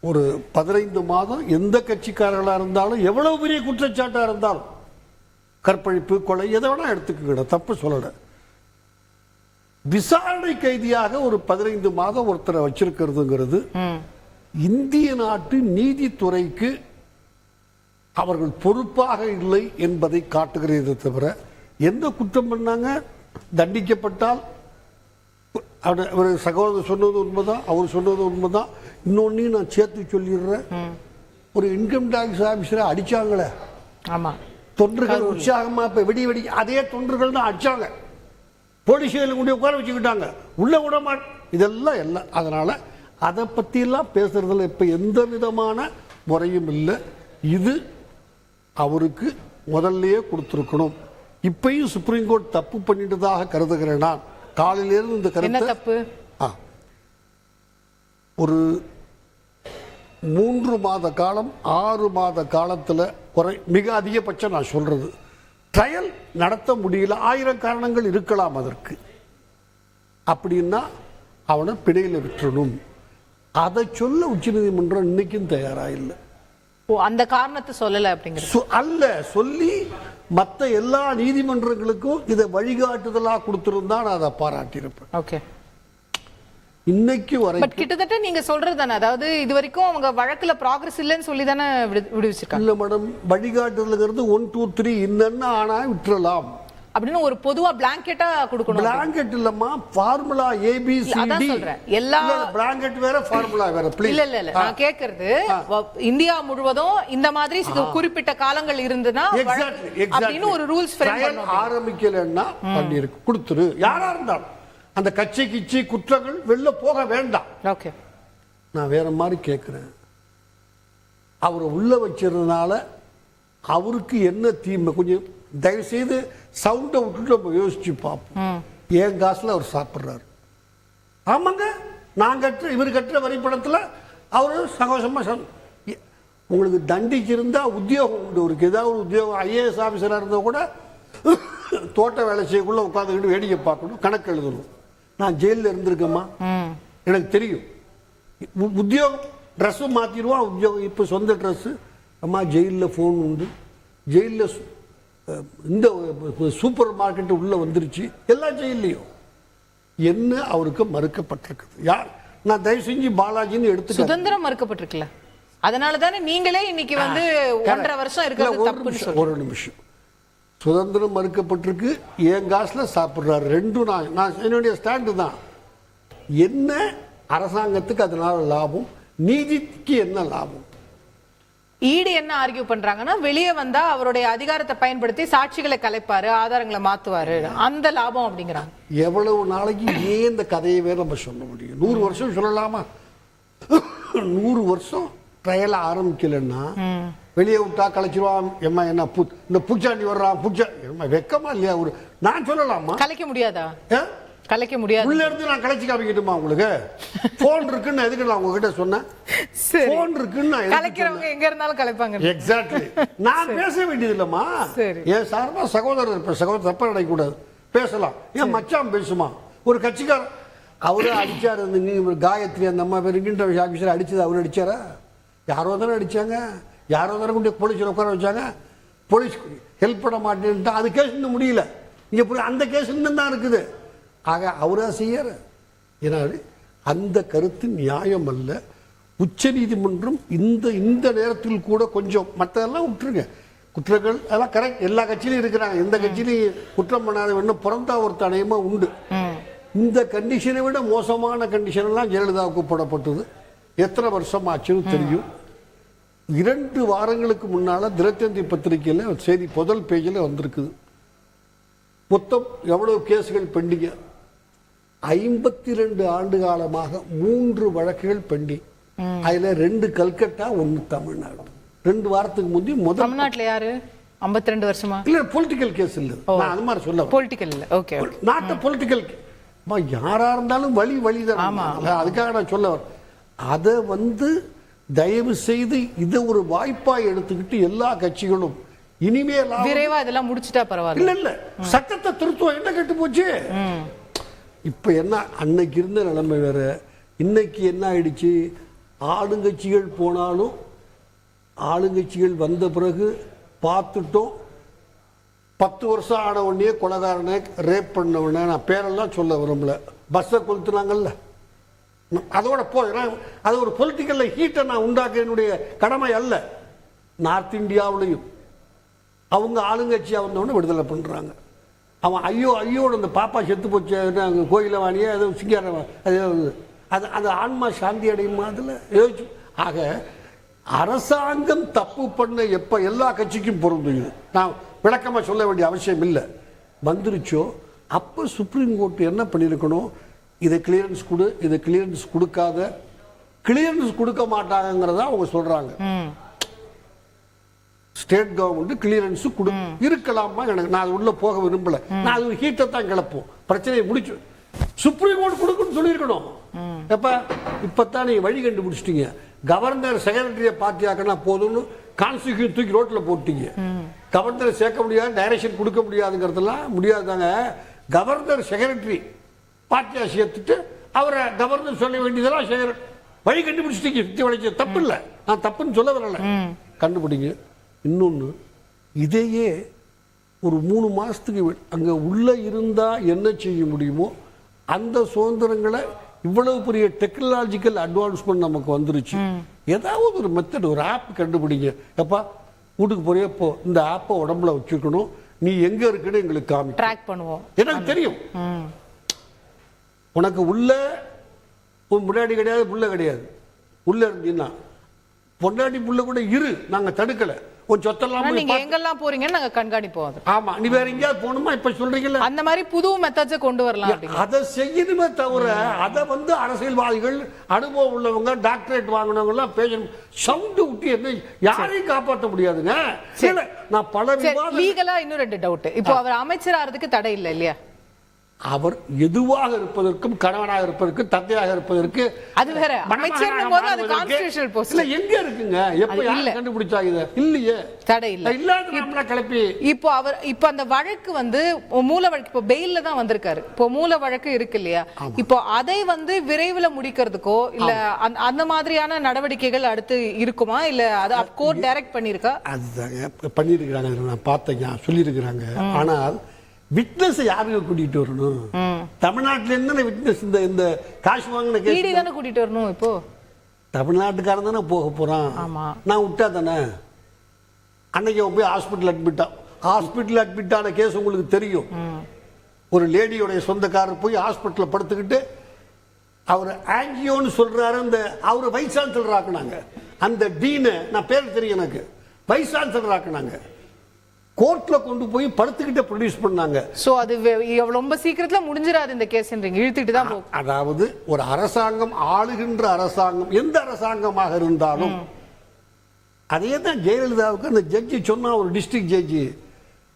ஒரு 15 மாதம் எந்த கட்சிக்காரர்களா இருந்தாலும் எவ்வளவு பெரிய குற்றச்சாட்டா இருந்தாலும் கற்பழிப்பு கொலை எதை வேணா எடுத்துக்கங்க, தப்பு சொல்லல. விசாரணை கைதியாக ஒரு 15 மாதம் ஒருத்தரை வச்சிருக்கிறதுங்கிறது இந்திய நாட்டு நீதித்துறைக்கு அவர்கள் பொறுப்பாக இல்லை என்பதை காட்டுகிறதே தவிர, எந்த குற்றம் பண்ணாங்க தண்டிக்கப்பட்டால் அவர் சகோதரர் சொன்னது உண்மைதான், அவர் சொன்னது உண்மைதான். இன்னொன்னையும் நான் சேர்த்து சொல்லிடுறேன், ஒரு இன்கம் டாக்ஸ் ஆபீசரை அடிச்சாங்களே, ஆமா, தொண்டர்கள் உற்சாகமா இப்ப வெடி அதே தொண்டர்கள் தான் அடிச்சாங்க, போலீஸ் கூட உட்கார வச்சுக்கிட்டாங்க, உள்ள விட இதெல்லாம் எல்லாம். அதனால அதை பத்தி எல்லாம் பேசுறதுல இப்ப எந்த விதமான முறையும் இல்லை. இது அவருக்கு முதல்லயே கொடுத்திருக்கணும். இப்பயும் சுப்ரீம் கோர்ட் தப்பு பண்ணிட்டதாக கருதுகிறேன் நான். காலையிலிருந்து இந்த கருத்து தப்பு. ஒரு 3 மாத காலம் 6 மாத காலத்துல மிக அதிகபட்சம் நான் சொல்றது ட்ரையல் நடத்த முடியல. 1000 காரணங்கள் இருக்கலாம் அதற்கு. அப்படின்னா அவனை பிணையில விட்டுறணும். அதை சொல்ல உச்சநீதிமன்றம் இன்னைக்கும் தயாரா இல்லை. அந்த காரணத்தை சொல்லல அப்படிங்கிறது அல்ல, சொல்லி மற்ற எல்லா நீதிமன்றங்களுக்கும் இதை வழிகாட்டுதலா கொடுத்திருந்தா நான் அதை பாராட்டியிருப்பேன். ஓகே, இன்னைக்கு வரை கிட்டத்தட்ட நீங்க சொல்றது தானே, அதாவது இது வரைக்கும் அவங்க வழக்குல ப்ராக்ரஸ் இல்லைன்னு சொல்லி தானே விடுவிச்சிருக்காங்க. இல்ல மேடம், வழிகாட்டுதல்ங்கிறது 1 2 3 இன்னன்னு ஆனா விட்டுறலாம் அப்படின்னு ஒரு பொதுவா பிளாங்கெட்டா கொடுக்கணும். பிளாங்கெட் இல்லம்மா, ஃபார்முலா ABCD. அதான் சொல்றேன், எல்லா பிளாங்கெட் வேற ஃபார்முலா வேற. ப்ளீஸ். இல்ல நான் கேக்குறது இந்தியா முழுவதும் இந்த மாதிரி குறிப்பிட்ட காலங்கள் இருந்ததுன்னா அப்படின்னு ஒரு ரூல்ஸ் ஃப்ரேம் பண்ணனும். ஆரம்பிக்கலன்னா பண்ணிருக்கு கொடுத்துரு. யாரா இருந்தாலும் அந்த கட்சி கிச்சி குற்றங்கள் வெளில போக வேண்டாம். ஓகே, நான் வேற மாதிரி கேட்கிறேன். அவரை உள்ள வச்சிருந்தனால அவருக்கு என்ன தீமை? கொஞ்சம் தயவு செய்து சவுண்டை விட்டுட்டு நம்ம யோசிச்சு பார்ப்போம். என் காசுல அவர் சாப்பிடுறாரு. ஆமாங்க, நான் கட்டுற இவர் கட்டுற வரி பணத்துல அவரு சகோசமா உங்களுக்கு தண்டிச்சிருந்தா உத்தியோகம் உண்டு. அவருக்கு ஏதாவது ஒரு உத்தியோகம் IAS ஆபீசரா இருந்தா கூட தோட்ட வேலை செய்யக்குள்ள உட்காந்துக்கிட்டு வேடிக்கை பார்க்கணும், கணக்கு எழுதணும். நான் ஜெயிலில் இருந்திருக்கேம்மா, எனக்கு தெரியும். உத்தியோகம் ட்ரெஸ்ஸு மாத்திடுவான். உத்தியோகம் இப்போ சொந்த ட்ரெஸ்ஸு. அம்மா ஜெயிலில் ஃபோன் உண்டு, ஜெயிலில் இந்த சூப்பர் மார்க்கெட் உள்ள வந்துருச்சு, எல்லா ஜெயிலையும் என்ன அவருக்கு மறுக்கப்பட்டிருக்குது. யார்? நான் தயவு செஞ்சு பாலாஜின்னு எடுத்து சுதந்திரம் மறுக்கப்பட்டிருக்குல்ல, அதனால தானே நீங்களே இன்னைக்கு வந்து 1.5 வருஷம் இருக்கிறது தப்புன்னு சொல்றீங்க. ஒரு நிமிஷம், சுதந்திரம் மறுக்கப்பட்டிருக்கு, என் காசுல சாப்பிடுறாரு. ரெண்டும் நான் என்னுடைய ஸ்டாண்டு தான். என்ன அரசாங்கத்துக்கு அதனால லாபம், நீதிக்கு என்ன லாபம்? ஈடு என்ன ஆர்கியூ பண்றாங்கன்னா, வெளியே வந்தா அவருடைய அதிகாரத்தை பயன்படுத்தி சாட்சிகளை கலைப்பாரு, ஆதாரங்களை மாத்துவாரு, அந்த லாபம் அப்படிங்கிறாங்க. எவ்வளவு நாளைக்கு ஏன் இந்த கதையவே நம்ம சொல்ல முடியும்? 100 வருஷம் சொல்லலாமா? 100 வருஷம் ட்ரையல் ஆரம்பிக்கலன்னா வெளியே விட்டா கலைச்சிருவான். எம்மா என்ன இந்த பூச்சாண்டி வர்றான், வெக்கமா இல்லையா? ஒரு நான் சொல்லலாமா? கலைக்க முடியாதா? கலைக்க முடியாது. உள்ள இருந்து நான் கலைச்சு காமிக்கட்டுமா உங்களுக்கு? போன் இருக்குன்னு எதுக்கு நான் உங்ககிட்ட சொன்னேன்? போன் இருக்குன்னு கலைக்கிறவங்க எங்க இருந்தாலும் கலைப்பாங்க. எக்ஸாக்ட்லி. நான் பேச வேண்டியது இல்லம்மா. என் சார்பா சகோதரர் இருப்ப, சகோதரர் தப்பா நினைக்க கூடாது, பேசலாம். ஏன் மச்சான் பேசுமா? ஒரு கட்சிக்காரர் அவரு அடிச்சாரு, காயத்ரி அந்த அம்மா பேர் இன்கம் ஆபீசர் அடிச்சது அவரு அடிச்சாரா? யாரோ தானே அடிச்சாங்க, யாரோ தானே கொண்டு போலீஸில் உட்கார வச்சாங்க. போலீஸ் ஹெல்ப் பண்ண மாட்டேன்ட்டு அது கேஸ் இன்னும் முடியல. இங்க போய் அந்த கேஸ் இன்னும் தான் இருக்குது. ஆக அவரா செய்யற அந்த கருத்து நியாயம் அல்ல. உச்ச நீதிமன்றம் இந்த நேரத்தில் கூட கொஞ்சம் மற்றதெல்லாம் விட்டுருங்க, குற்றங்கள் அதெல்லாம் கரெக்ட். எல்லா கட்சியிலும் இருக்கிறாங்க, எந்த கட்சியிலையும் குற்றம் பண்ணாத வேணும் பிறந்தா ஒரு தடயமா உண்டு. இந்த கண்டிஷனை விட மோசமான கண்டிஷன் எல்லாம் ஜெயலலிதாவுக்கு போடப்பட்டது. எத்தனை வருஷம் ஆச்சுன்னு தெரியும். 2 வாரங்களுக்கு முன்னால தினத்தந்தி பத்திரிகையில் செய்தி முதல் பேஜில் வந்திருக்குது. மொத்தம் எவ்வளவு கேஸுகள் பெண்டிங்க? 52 ஆண்டு காலமாக 3 வழக்குகள் பெண்டிங். அதுல 2 கல்கட்டா, 1 தமிழ்நாடு. 2 வாரத்துக்கு முந்தி முதல் தமிழ்நாட்டுல யாரு 52 வருஷமா? இல்ல பொலிட்டிக்கல் கேஸ் இல்ல, நான் அது மாதிரி சொல்ல பொலிட்டிக்கல் இல்ல. Okay, not political. யாரா இருந்தாலும் வழிதான். அதுக்காக நான் சொல்ல வரேன். அதை தயவு செய்து இதை ஒரு வாய்ப்பாய் எடுத்துக்கிட்டு எல்லா கட்சிகளும் இனிமேல் விரைவா இதெல்லாம் முடிச்சிட்டா பரவாயில்ல. இல்ல சட்டத்தை திருத்துவோம். என்ன கெட்டு போச்சு? இப்ப என்ன, அன்னைக்கு இருந்த நிலைமை வேற, இன்னைக்கு என்ன ஆயிடுச்சு? ஆளுங்கட்சிகள் போனாலும் ஆளுங்கட்சிகள் வந்த பிறகு பார்த்துட்டோம். 10 வருஷம் ஆன உடனே கொலைகாரனை ரேப் பண்ணவன, நான் பேரெல்லாம் சொல்ல விரும்பல, பஸ்ஸை கொளுத்துனாங்கல்ல, அதோட அது ஒரு பொலிட்டிக்கல் ஹீட்டை நான் உண்டாக்க என்னுடைய கடமை அல்ல. நார்த் இந்தியாவிலையும் அவங்க ஆளுங்கட்சியா வந்தவொடனே விடுதலை பண்றாங்க. அவன் ஐயோட அந்த பாப்பா செத்து போச்சு கோயில வாணியே, அது சிங்கார, அது அந்த ஆன்மா சாந்தி அடையுமா? அதில் யோசிச்சு. ஆக அரசாங்கம் தப்பு பண்ண எப்ப எல்லா கட்சிக்கும் பொருந்துது, நான் விளக்கமா சொல்ல வேண்டிய அவசியம் இல்லை. வந்துருச்சோ அப்ப சுப்ரீம் கோர்ட் என்ன பண்ணிருக்கணும்? இதை கிளியரன்ஸ் கொடு, இதை கிளியரன்ஸ் கொடுக்காத, கிளியரன்ஸ் கொடுக்க மாட்டாங்கிறதா அவங்க சொல்றாங்க. ஸ்டேட் கவர்மெண்ட் கிளியரன்ஸ் இருக்கலாமா? எனக்கு நான் உள்ள போக விரும்பல. நான் அது ஒரு ஹீட்டை தான் கிளப்போம், பிரச்சனையை முடிச்சு சுப்ரீம் கோர்ட் கொடுக்குன்னு சொல்லியிருக்கணும். எப்ப இப்பதான் நீங்க வழி கண்டுபிடிச்சிட்டீங்க. கவர்னர் செக்ரட்டரியை பார்ட்டியாக்கனா போதும்னு கான்ஸ்டிடியூஷன் தூக்கி ரோட்ல போட்டீங்க. கவர்னரை சேர்க்க முடியாது, டைரக்ஷன் கொடுக்க முடியாதுங்கிறதுலாம் முடியாதாங்க. கவர்னர் செக்ரட்டரி பார்ட்டியா சேர்த்துட்டு அவரை கவர்னர் சொல்ல வேண்டியதெல்லாம் வழி கண்டுபிடிச்சிட்டீங்க. தப்பு இல்லை, நான் தப்புன்னு சொல்ல வரல, கண்டுபிடிங்க. இன்னொன்று, இதையே ஒரு 3 மாசத்துக்கு அங்க உள்ள இருந்தா என்ன செய்ய முடியுமோ அந்த சுதந்திரங்களை, இவ்வளவு பெரிய டெக்னாலஜிக்கல் அட்வான்ஸ்மெண்ட் நமக்கு வந்துருச்சு. ஏதாவது ஒரு மெத்தட், ஒரு ஆப் கண்டுபிடிங்க. எப்பா வீட்டுக்கு போறிய போ, இந்த ஆப்பை உடம்புல வச்சுக்கணும், நீ எங்க இருக்குன்னு எங்களுக்கு காமி, ட்ராக் பண்ணுவோம், எனக்கு தெரியும். உனக்கு உள்ள முன்னாடி கிடையாது, புள்ள கிடையாது. உள்ள இருந்தீங்கன்னா பொண்டாட்டி புள்ள கூட இரு, நாங்க தடுக்கல. உன் சொத்தெல்லாம் நீங்க எங்கெல்லாம் போறீங்கன்னு நாங்க கண்காணிப்போம். ஆமா, நீ வேற எங்கேயாவது போகணுமா இப்ப சொல்றீங்கல்ல, அந்த மாதிரி புது மெத்தட்ஸை கொண்டு வரலாம். அதை செய்யணுமே தவிர அதை அரசியல்வாதிகள், அனுபவம் உள்ளவங்க, டாக்டரேட் வாங்கினவங்க எல்லாம் பேசணும். சவுண்ட் விட்டு என்ன யாரையும் காப்பாற்ற முடியாதுங்க. நான் பல லீகலா இன்னும் 2 டவுட். இப்போ அவர் அமைச்சர் ஆறதுக்கு தடை இல்லை இல்லையா? அவர் எதுவாக இருப்பதற்கும், கணவனாக இருப்பதற்கும், தந்தையாக இருப்பதற்கு, அது வேற. அமைச்சர் போது அது கான்ஸ்டிடியூஷனல் போஸ்ட் எங்க இருக்குங்க? எப்ப யார் கண்டுபிடிச்சா? இது இல்லையே, தடை இல்ல. இல்லாத கிளப்பி இப்போ அவர் அந்த வழக்கு மூல வழக்கு இப்போ பெயில்ல தான் வந்திருக்காரு. இப்போ மூல வழக்கு இருக்கு இல்லையா? இப்போ அதை விரைவில் முடிக்கிறதுக்கோ இல்ல அந்த மாதிரியான நடவடிக்கைகள் அடுத்து இருக்குமா? இல்ல அது கோர்ட் டைரக்ட் பண்ணிருக்கா? அதுதாங்க பண்ணிருக்காங்க, நான் பார்த்தேன், சொல்லியிருக்கிறாங்க. ஆனால் விட்னஸ் யாருக்கு கூட்டிட்டு வரணும்? தமிழ்நாட்டில என்ன விட்னஸ்? இந்த காசு வாங்கின கேஸ் தானே கூட்டிட்டு வரணும். இப்போ தமிழ்நாட்டுக்காரன் தானே போக போறான். நான் விட்டா தானே. அன்னைக்கு அவன் போய் ஹாஸ்பிட்டல் அட்மிட் ஆன கேஸ் உங்களுக்கு தெரியும். ஒரு லேடியோடைய சொந்தக்காரர் போய் ஹாஸ்பிட்டல் படுத்துக்கிட்டு அவர் ஆங்கியோன்னு சொல்றாரு. அவரு வைஸ் சான்சலர் ஆக்குனாங்க. அந்த டீனை, நான் பேர் தெரியும் எனக்கு, வைஸ் சான்சலர் ஆக்குனாங்க. கோர்ட்ல கொண்டு போய் படுத்துக்கிட்ட ப்ரொடியூஸ் பண்ணாங்க. சோ அது ரொம்ப சீக்கிரத்துல முடிஞ்சிராது இந்த கேஸ்ன்றீங்க, இழுத்துட்டு தான் போகும். அதாவது ஒரு அரசாங்கம், ஆளுகின்ற அரசாங்கம், எந்த அரசாங்கமாக இருந்தாலும் அதே தான் ஜெயலலிதாவுக்கு அந்த ஜட்ஜி சொன்னா, ஒரு டிஸ்ட்ரிக்ட் ஜட்ஜி,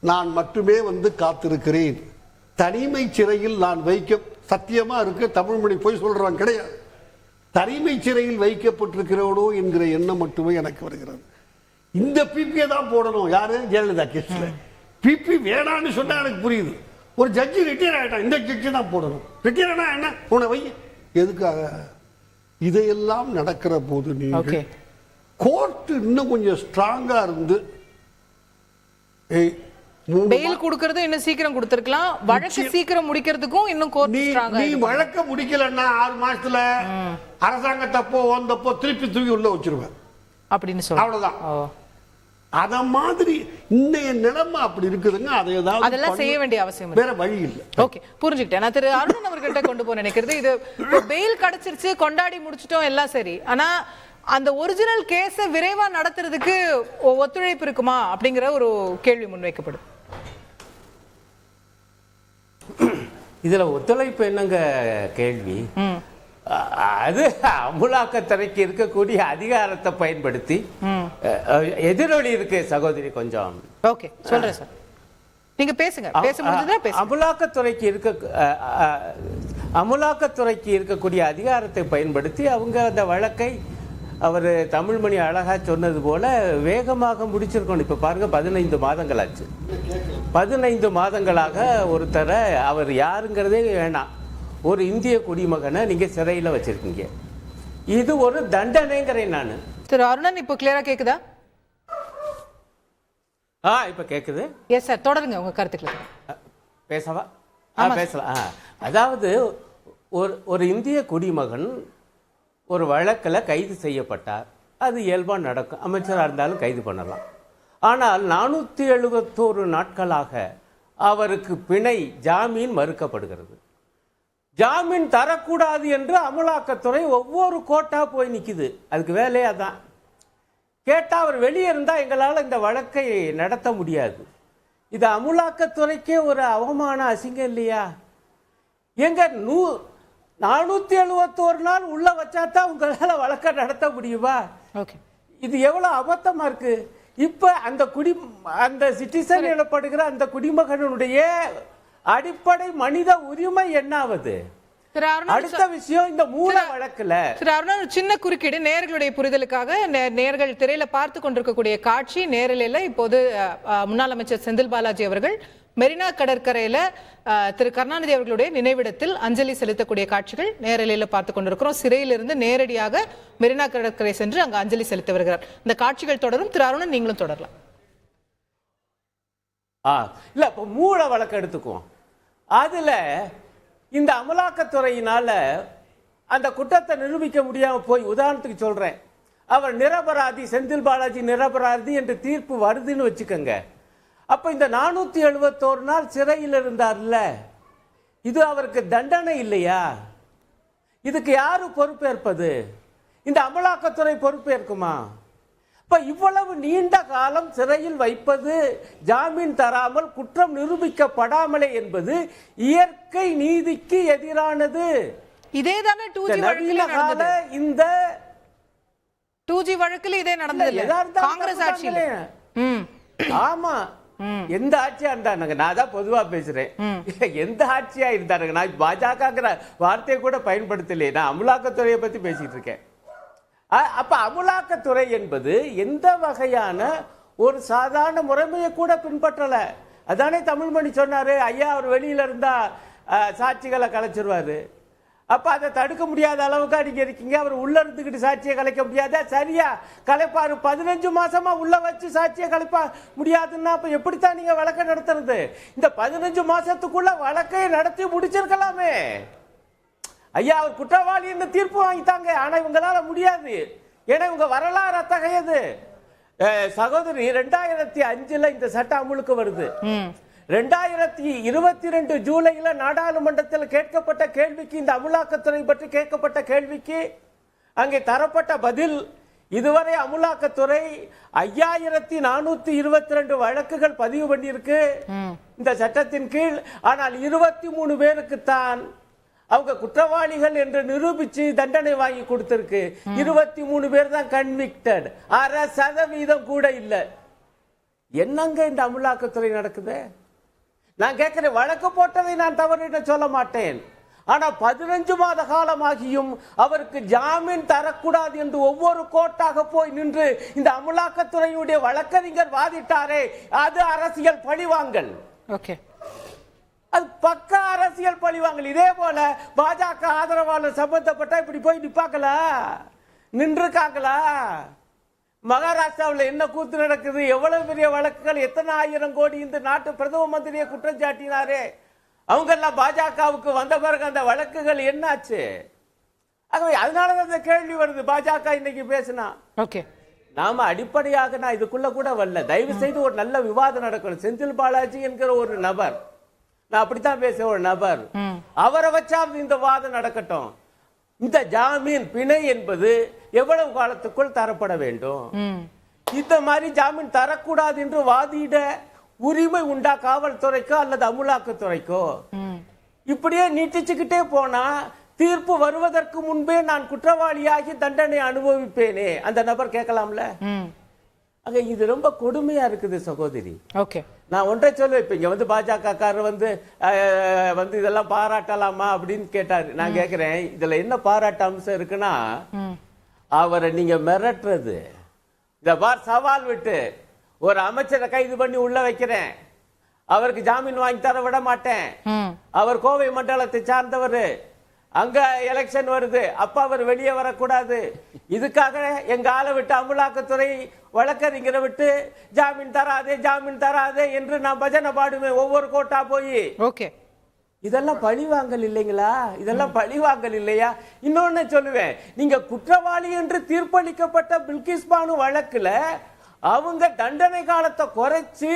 நான் மட்டுமே காத்திருக்கிறேன், தனிமை சிறையில் நான் சத்தியமா இருக்கு, தமிழ்மொழி போய் சொல்றான் கிடையாது, தனிமை சிறையில் வைக்கப்பட்டிருக்கிறோனோ என்கிற எண்ணம் மட்டுமே எனக்கு வருகிறது. இந்த பிபியை தான் போடணும். யாரு? ஜெயலலிதா கேஸ்ல பிபி வேணான்னு சொன்னா எனக்கு புரியுது. ஒரு ஜட்ஜி ரிட்டையர் ஆயிட்டான், இந்த ஜட்ஜி தான் போடணும். ரிட்டையர் ஆனா என்ன, உன வை, எதுக்காக? இதையெல்லாம் நடக்கிற போது நீங்க கோர்ட் இன்னும் கொஞ்சம் ஸ்ட்ராங்கா இருந்து பெயில் கொடுக்கிறது இன்னும் சீக்கிரம் கொடுத்திருக்கலாம். வழக்கு சீக்கிரம் முடிக்கிறதுக்கும் இன்னும் கோர்ட் ஸ்ட்ராங்கா. நீ வழக்க முடிக்கலன்னா 6 மாசத்துல அரசாங்க தப்போ வந்தப்போ திருப்பி தூக்கி உள்ள வச்சிருவேன் அப்படின்னு சொல்ல. அவ்வளவுதான். அத மாதிரி இன்னைய நிலைமை அப்படி இருக்குதுங்க. அதை ஏதாவது அதெல்லாம் செய்ய வேண்டிய அவசியம் வேற வழி இல்லை. ஓகே, புரிஞ்சுக்கிட்டேன். நான் திரு அருணன் அவர்கிட்ட கொண்டு போக நினைக்கிறது, இது பெயில் கிடைச்சிருச்சு, கொண்டாடி முடிச்சிட்டோம், எல்லாம் சரி. ஆனா அந்த ஒரிஜினல் கேஸை விரைவா நடத்துறதுக்கு ஒத்துழைப்பு இருக்குமா அப்படிங்கிற ஒரு கேள்வி முன்வைக்கப்படும். இதுல ஒத்துழைப்பு என்னங்க கேள்வி? அது அமுலாக்கத்துறைக்கு இருக்கக்கூடிய அதிகாரத்தை பயன்படுத்தி எதிரொலி இருக்கு சகோதரி. கொஞ்சம் ஓகே சொல்றேன் சார், நீங்க பேசுங்க. பேச முடிஞ்சதா பேசுங்க. அமுலாக்கத்துறைக்கு இருக்கக்கூடிய அதிகாரத்தை பயன்படுத்தி அவங்க அந்த வழக்கை அவர் தமிழ்மணி அழகா சொன்னது போல வேகமாக முடிச்சிருக்கணும். இப்ப பாருங்க 15 மாதங்கள் ஆச்சு. 15 மாதங்களாக ஒருத்தரை, அவர் யாருங்கிறதே வேணாம், ஒரு இந்திய குடிமகனை நீங்க சிறையில் வச்சிருக்கீங்க. இது ஒரு தண்டனைங்கிறேன் நான். திரு அருணன் இப்போ கிளியரா கேக்குதா? இப்ப கேக்குது. எஸ் சார், தொடருங்க உங்க கருத்துக்களை. பேசவா? பேசலாம். அதாவது ஒரு இந்திய குடிமகன் ஒரு வழக்கில் கைது செய்யப்பட்டார். அது இயல்பாக நடக்கும், அமைச்சராக இருந்தாலும் கைது பண்ணலாம். ஆனால் 471 நாட்களாக அவருக்கு பிணை ஜாமீன் மறுக்கப்படுகிறது. ஜாமீன் தரக்கூடாது என்று அமலாக்கத்துறை ஒவ்வொரு கோர்ட்டா போய் நிற்குது. அதுக்கு வேலையா தான் கேட்டால் அவர் வெளியே இருந்தால் எங்களால் இந்த வழக்கை நடத்த முடியாது. இது அமலாக்கத்துறைக்கே ஒரு அவமான அசிங்கம் இல்லையா? எங்க 471 நாள் உள்ள வச்சாதான் உங்களால வழக்க நடத்த முடியுமா? இது எவ்வளவு அபத்தமா இருக்கு. இப்ப அந்த சிட்டிசன் எனப்படுகிற அந்த குடிமகனுடைய அடிப்படை மனித உரிமை என்னாவது? அடுத்த விஷயம் இந்த மூல வழக்குல சின்ன குறுக்கீடு நேயர்களுடைய புரிதலுக்காக, நேயர்கள் திரையில பார்த்து கொண்டிருக்கக்கூடிய காட்சி நேரலையில இப்போது முன்னாள் அமைச்சர் செந்தில் பாலாஜி அவர்கள் மெரினா கடற்கரையில திரு கருணாநிதி அவர்களுடைய நினைவிடத்தில் அஞ்சலி செலுத்தக்கூடிய காட்சிகள் நேரலையில பார்த்து கொண்டிருக்கிறோம். சிறையிலிருந்து நேரடியாக மெரினா கடற்கரை சென்று அங்கு அஞ்சலி செலுத்த வருகிறார். இந்த காட்சிகள் தொடரும். திரு அருணன், நீங்களும் தொடரலாம். இல்ல, இப்ப மூல வழக்கு எடுத்துக்குவோம். அதுல இந்த அமலாக்கத்துறையினால அந்த குற்றத்தை நிரூபிக்க முடியாம போய், உதாரணத்துக்கு சொல்றேன், அவர் நிரபராதி, செந்தில் பாலாஜி நிரபராதி என்று தீர்ப்பு வருதுன்னு வச்சுக்கோங்க. அப்ப இந்த 471 நாள் சிறையில் இருந்தார்ல, இது அவருக்கு தண்டனை இல்லையா? இதுக்கு யாரு பொறுப்பேற்பது? இந்த அமலாக்கத்துறை பொறுப்பேற்குமா? இப்ப இவ்வளவு நீண்ட காலம் சிறையில் வைப்பது, ஜாமீன் தராமல் குற்றம் நிரூபிக்கப்படாமலே என்பது இயற்கை நீதிக்கு எதிரானது. இதேதானே 2G வழக்கில் நடந்தது. இந்த 2G வழக்கில் இதே நடந்தது காங்கிரஸ் ஆட்சியில். ஆமா, எந்த ஆட்சியா இருந்தாங்க, நான் தான் பொதுவா பேசுறேன், எந்த ஆட்சியா இருந்தாருங்க, நான் பாஜகங்கிற வார்த்தையை கூட பயன்படுத்தலையே, நான் அமலாக்கத்துறையை பத்தி பேசிட்டு இருக்கேன். அப்ப அமலாக்கத்துறை என்பது எந்த வகையான ஒரு சாதாரண முறைமையை கூட பின்பற்றல. அதானே தமிழ்மணி சொன்னாரு, ஐயா அவர் வெளியில இருந்தா சாட்சிகளை கலைச்சிருவாரு. அப்ப அதை தடுக்க முடியாத அளவுக்கு நீங்க இருக்கீங்க. அவர் உள்ள இருந்துகிட்டு சாட்சியை கலைக்க முடியாத, சரியா கலைப்பாரு. 15 மாசமா உள்ள வச்சு சாட்சியை கலைப்பா முடியாதுன்னா அப்ப எப்படித்தான் நீங்க வழக்கை நடத்துறது? இந்த 15 மாசத்துக்குள்ள வழக்கை நடத்தி முடிச்சிருக்கலாமே. ஐயா அவர் குற்றவாளி என்று தீர்ப்பு வாங்கிட்டாங்க, ஆனா இவங்களால முடியாது. ஏன்னா இவங்க வரலாறு அத்தகையது. சகோதரி, 2005 இந்த சட்டம் அமலுக்கு வருது. 2022 ஜூலைல நாடாளுமன்றத்தில் கேட்கப்பட்ட கேள்விக்கு, இந்த அமலாக்கத்துறை பற்றி கேட்கப்பட்ட கேள்விக்கு அங்கே தரப்பட்ட பதில், இதுவரை அமலாக்கத்துறை 5422 வழக்குகள் பதிவு பண்ணியிருக்கு இந்த சட்டத்தின் கீழ். ஆனால் 23 பேருக்குத்தான் அவங்க குற்றவாளிகள் என்று நிரூபிச்சு தண்டனை வாங்கி கொடுத்திருக்கு. 23 பேர் தான் கன்விக்டட். 1% கூட இல்ல. என்னங்க இந்த அமலாக்கத்துறை நடக்குது? நான் கேட்கிறேன், வழக்கு போட்டதை நான் தவறு சொல்ல மாட்டேன். ஆனா 15 மாத காலமாகியும் அவருக்கு ஜாமீன் தரக்கூடாது என்று ஒவ்வொரு கோர்ட்டாக போய் நின்று இந்த அமலாக்கத்துறையுடைய வழக்கறிஞர் வாதிட்டாரே, அது அரசியல் பழிவாங்கல். ஓகே, அது பக்க அரசியல் பழிவாங்கல். இதே போல பாஜக ஆதரவாளர் சம்பந்தப்பட்ட இப்படி போய் நிப்பாங்களா, நின்றுக்காங்களா? மகாராஷ்டிராவில் என்ன கூத்து நடக்குது? எவ்வளவு பெரிய வழக்குகள், எத்தனை ஆயிரம் கோடி இந்த நாட்டு பிரதம மந்திரியை குற்றம் சாட்டினாரே, அவங்க எல்லாம் பாஜகவுக்கு வந்த பிறகு அந்த வழக்குகள் என்னாச்சு? ஆகவே அதனாலதான் அந்த கேள்வி வருது. பாஜக இன்னைக்கு பேசினா ஓகே, நாம அடிப்படையாக நான் இதுக்குள்ள கூட வரல. தயவு செய்து ஒரு நல்ல விவாதம் நடக்கணும். செந்தில் பாலாஜி என்கிற ஒரு நபர், நான் அப்படித்தான் பேசுறேன், ஒரு நபர், அவரை வச்சாவது இந்த வாதம் நடக்கட்டும். இந்த ஜாமீன் பிணை என்பது எவ்வளவு காலத்துக்குள் தரப்பட வேண்டும், இந்த மாதிரி ஜாமீன் தரக்கூடாது என்று வாதிட உரிமை உண்டா காவல்துறைக்கோ அல்லது அமலாக்கத்துறைக்கோ? இப்படியே நீட்டிச்சுக்கிட்டே போனா தீர்ப்பு வருவதற்கு முன்பே நான் குற்றவாளியாகி தண்டனை அனுபவிப்பேனே அந்த நபர் கேட்கலாம்ல. அங்க இது ரொம்ப கொடுமையா இருக்குது சகோதரி. ஓகே, நான் ஒன்றை சொல்லுவேன். இப்ப இங்க வந்து பாஜக காரர் வந்து இதெல்லாம் பாராட்டலாமா அப்படின்னு கேட்டாரு. நான் கேக்குறேன், இதுல என்ன பாராட்ட அம்சம் இருக்குன்னா, அவரை நீங்க மிரட்டுறது. இந்த பார், சவால் விட்டு ஒரு அமைச்சரை கைது பண்ணி உள்ள வைக்கிறேன், அவருக்கு ஜாமீன் வாங்கி தர விட மாட்டேன், அவர் கோவை மண்டலத்தை சார்ந்தவர், அங்க எலெக்ஷன் வருது, அப்ப அவர் வெளியே வரக்கூடாது, இதுக்காக எங்க ஆளை விட்டு அமலாக்கத்துறை வழக்கறிஞரை விட்டு ஜாமீன் தராதே என்று நான் பஜனை பாடுவேன் ஒவ்வொரு கோட்டா போய். ஓகே, இதெல்லாம் பழிவாங்கல் இல்லைங்களா? இதெல்லாம் பழிவாங்கல் இல்லையா? இன்னொன்னு சொல்லுவேன், நீங்க குற்றவாளி என்று தீர்ப்பளிக்கப்பட்ட பில்கிஸ் பானு வழக்குல அவங்க தண்டனை காலத்தை குறைச்சு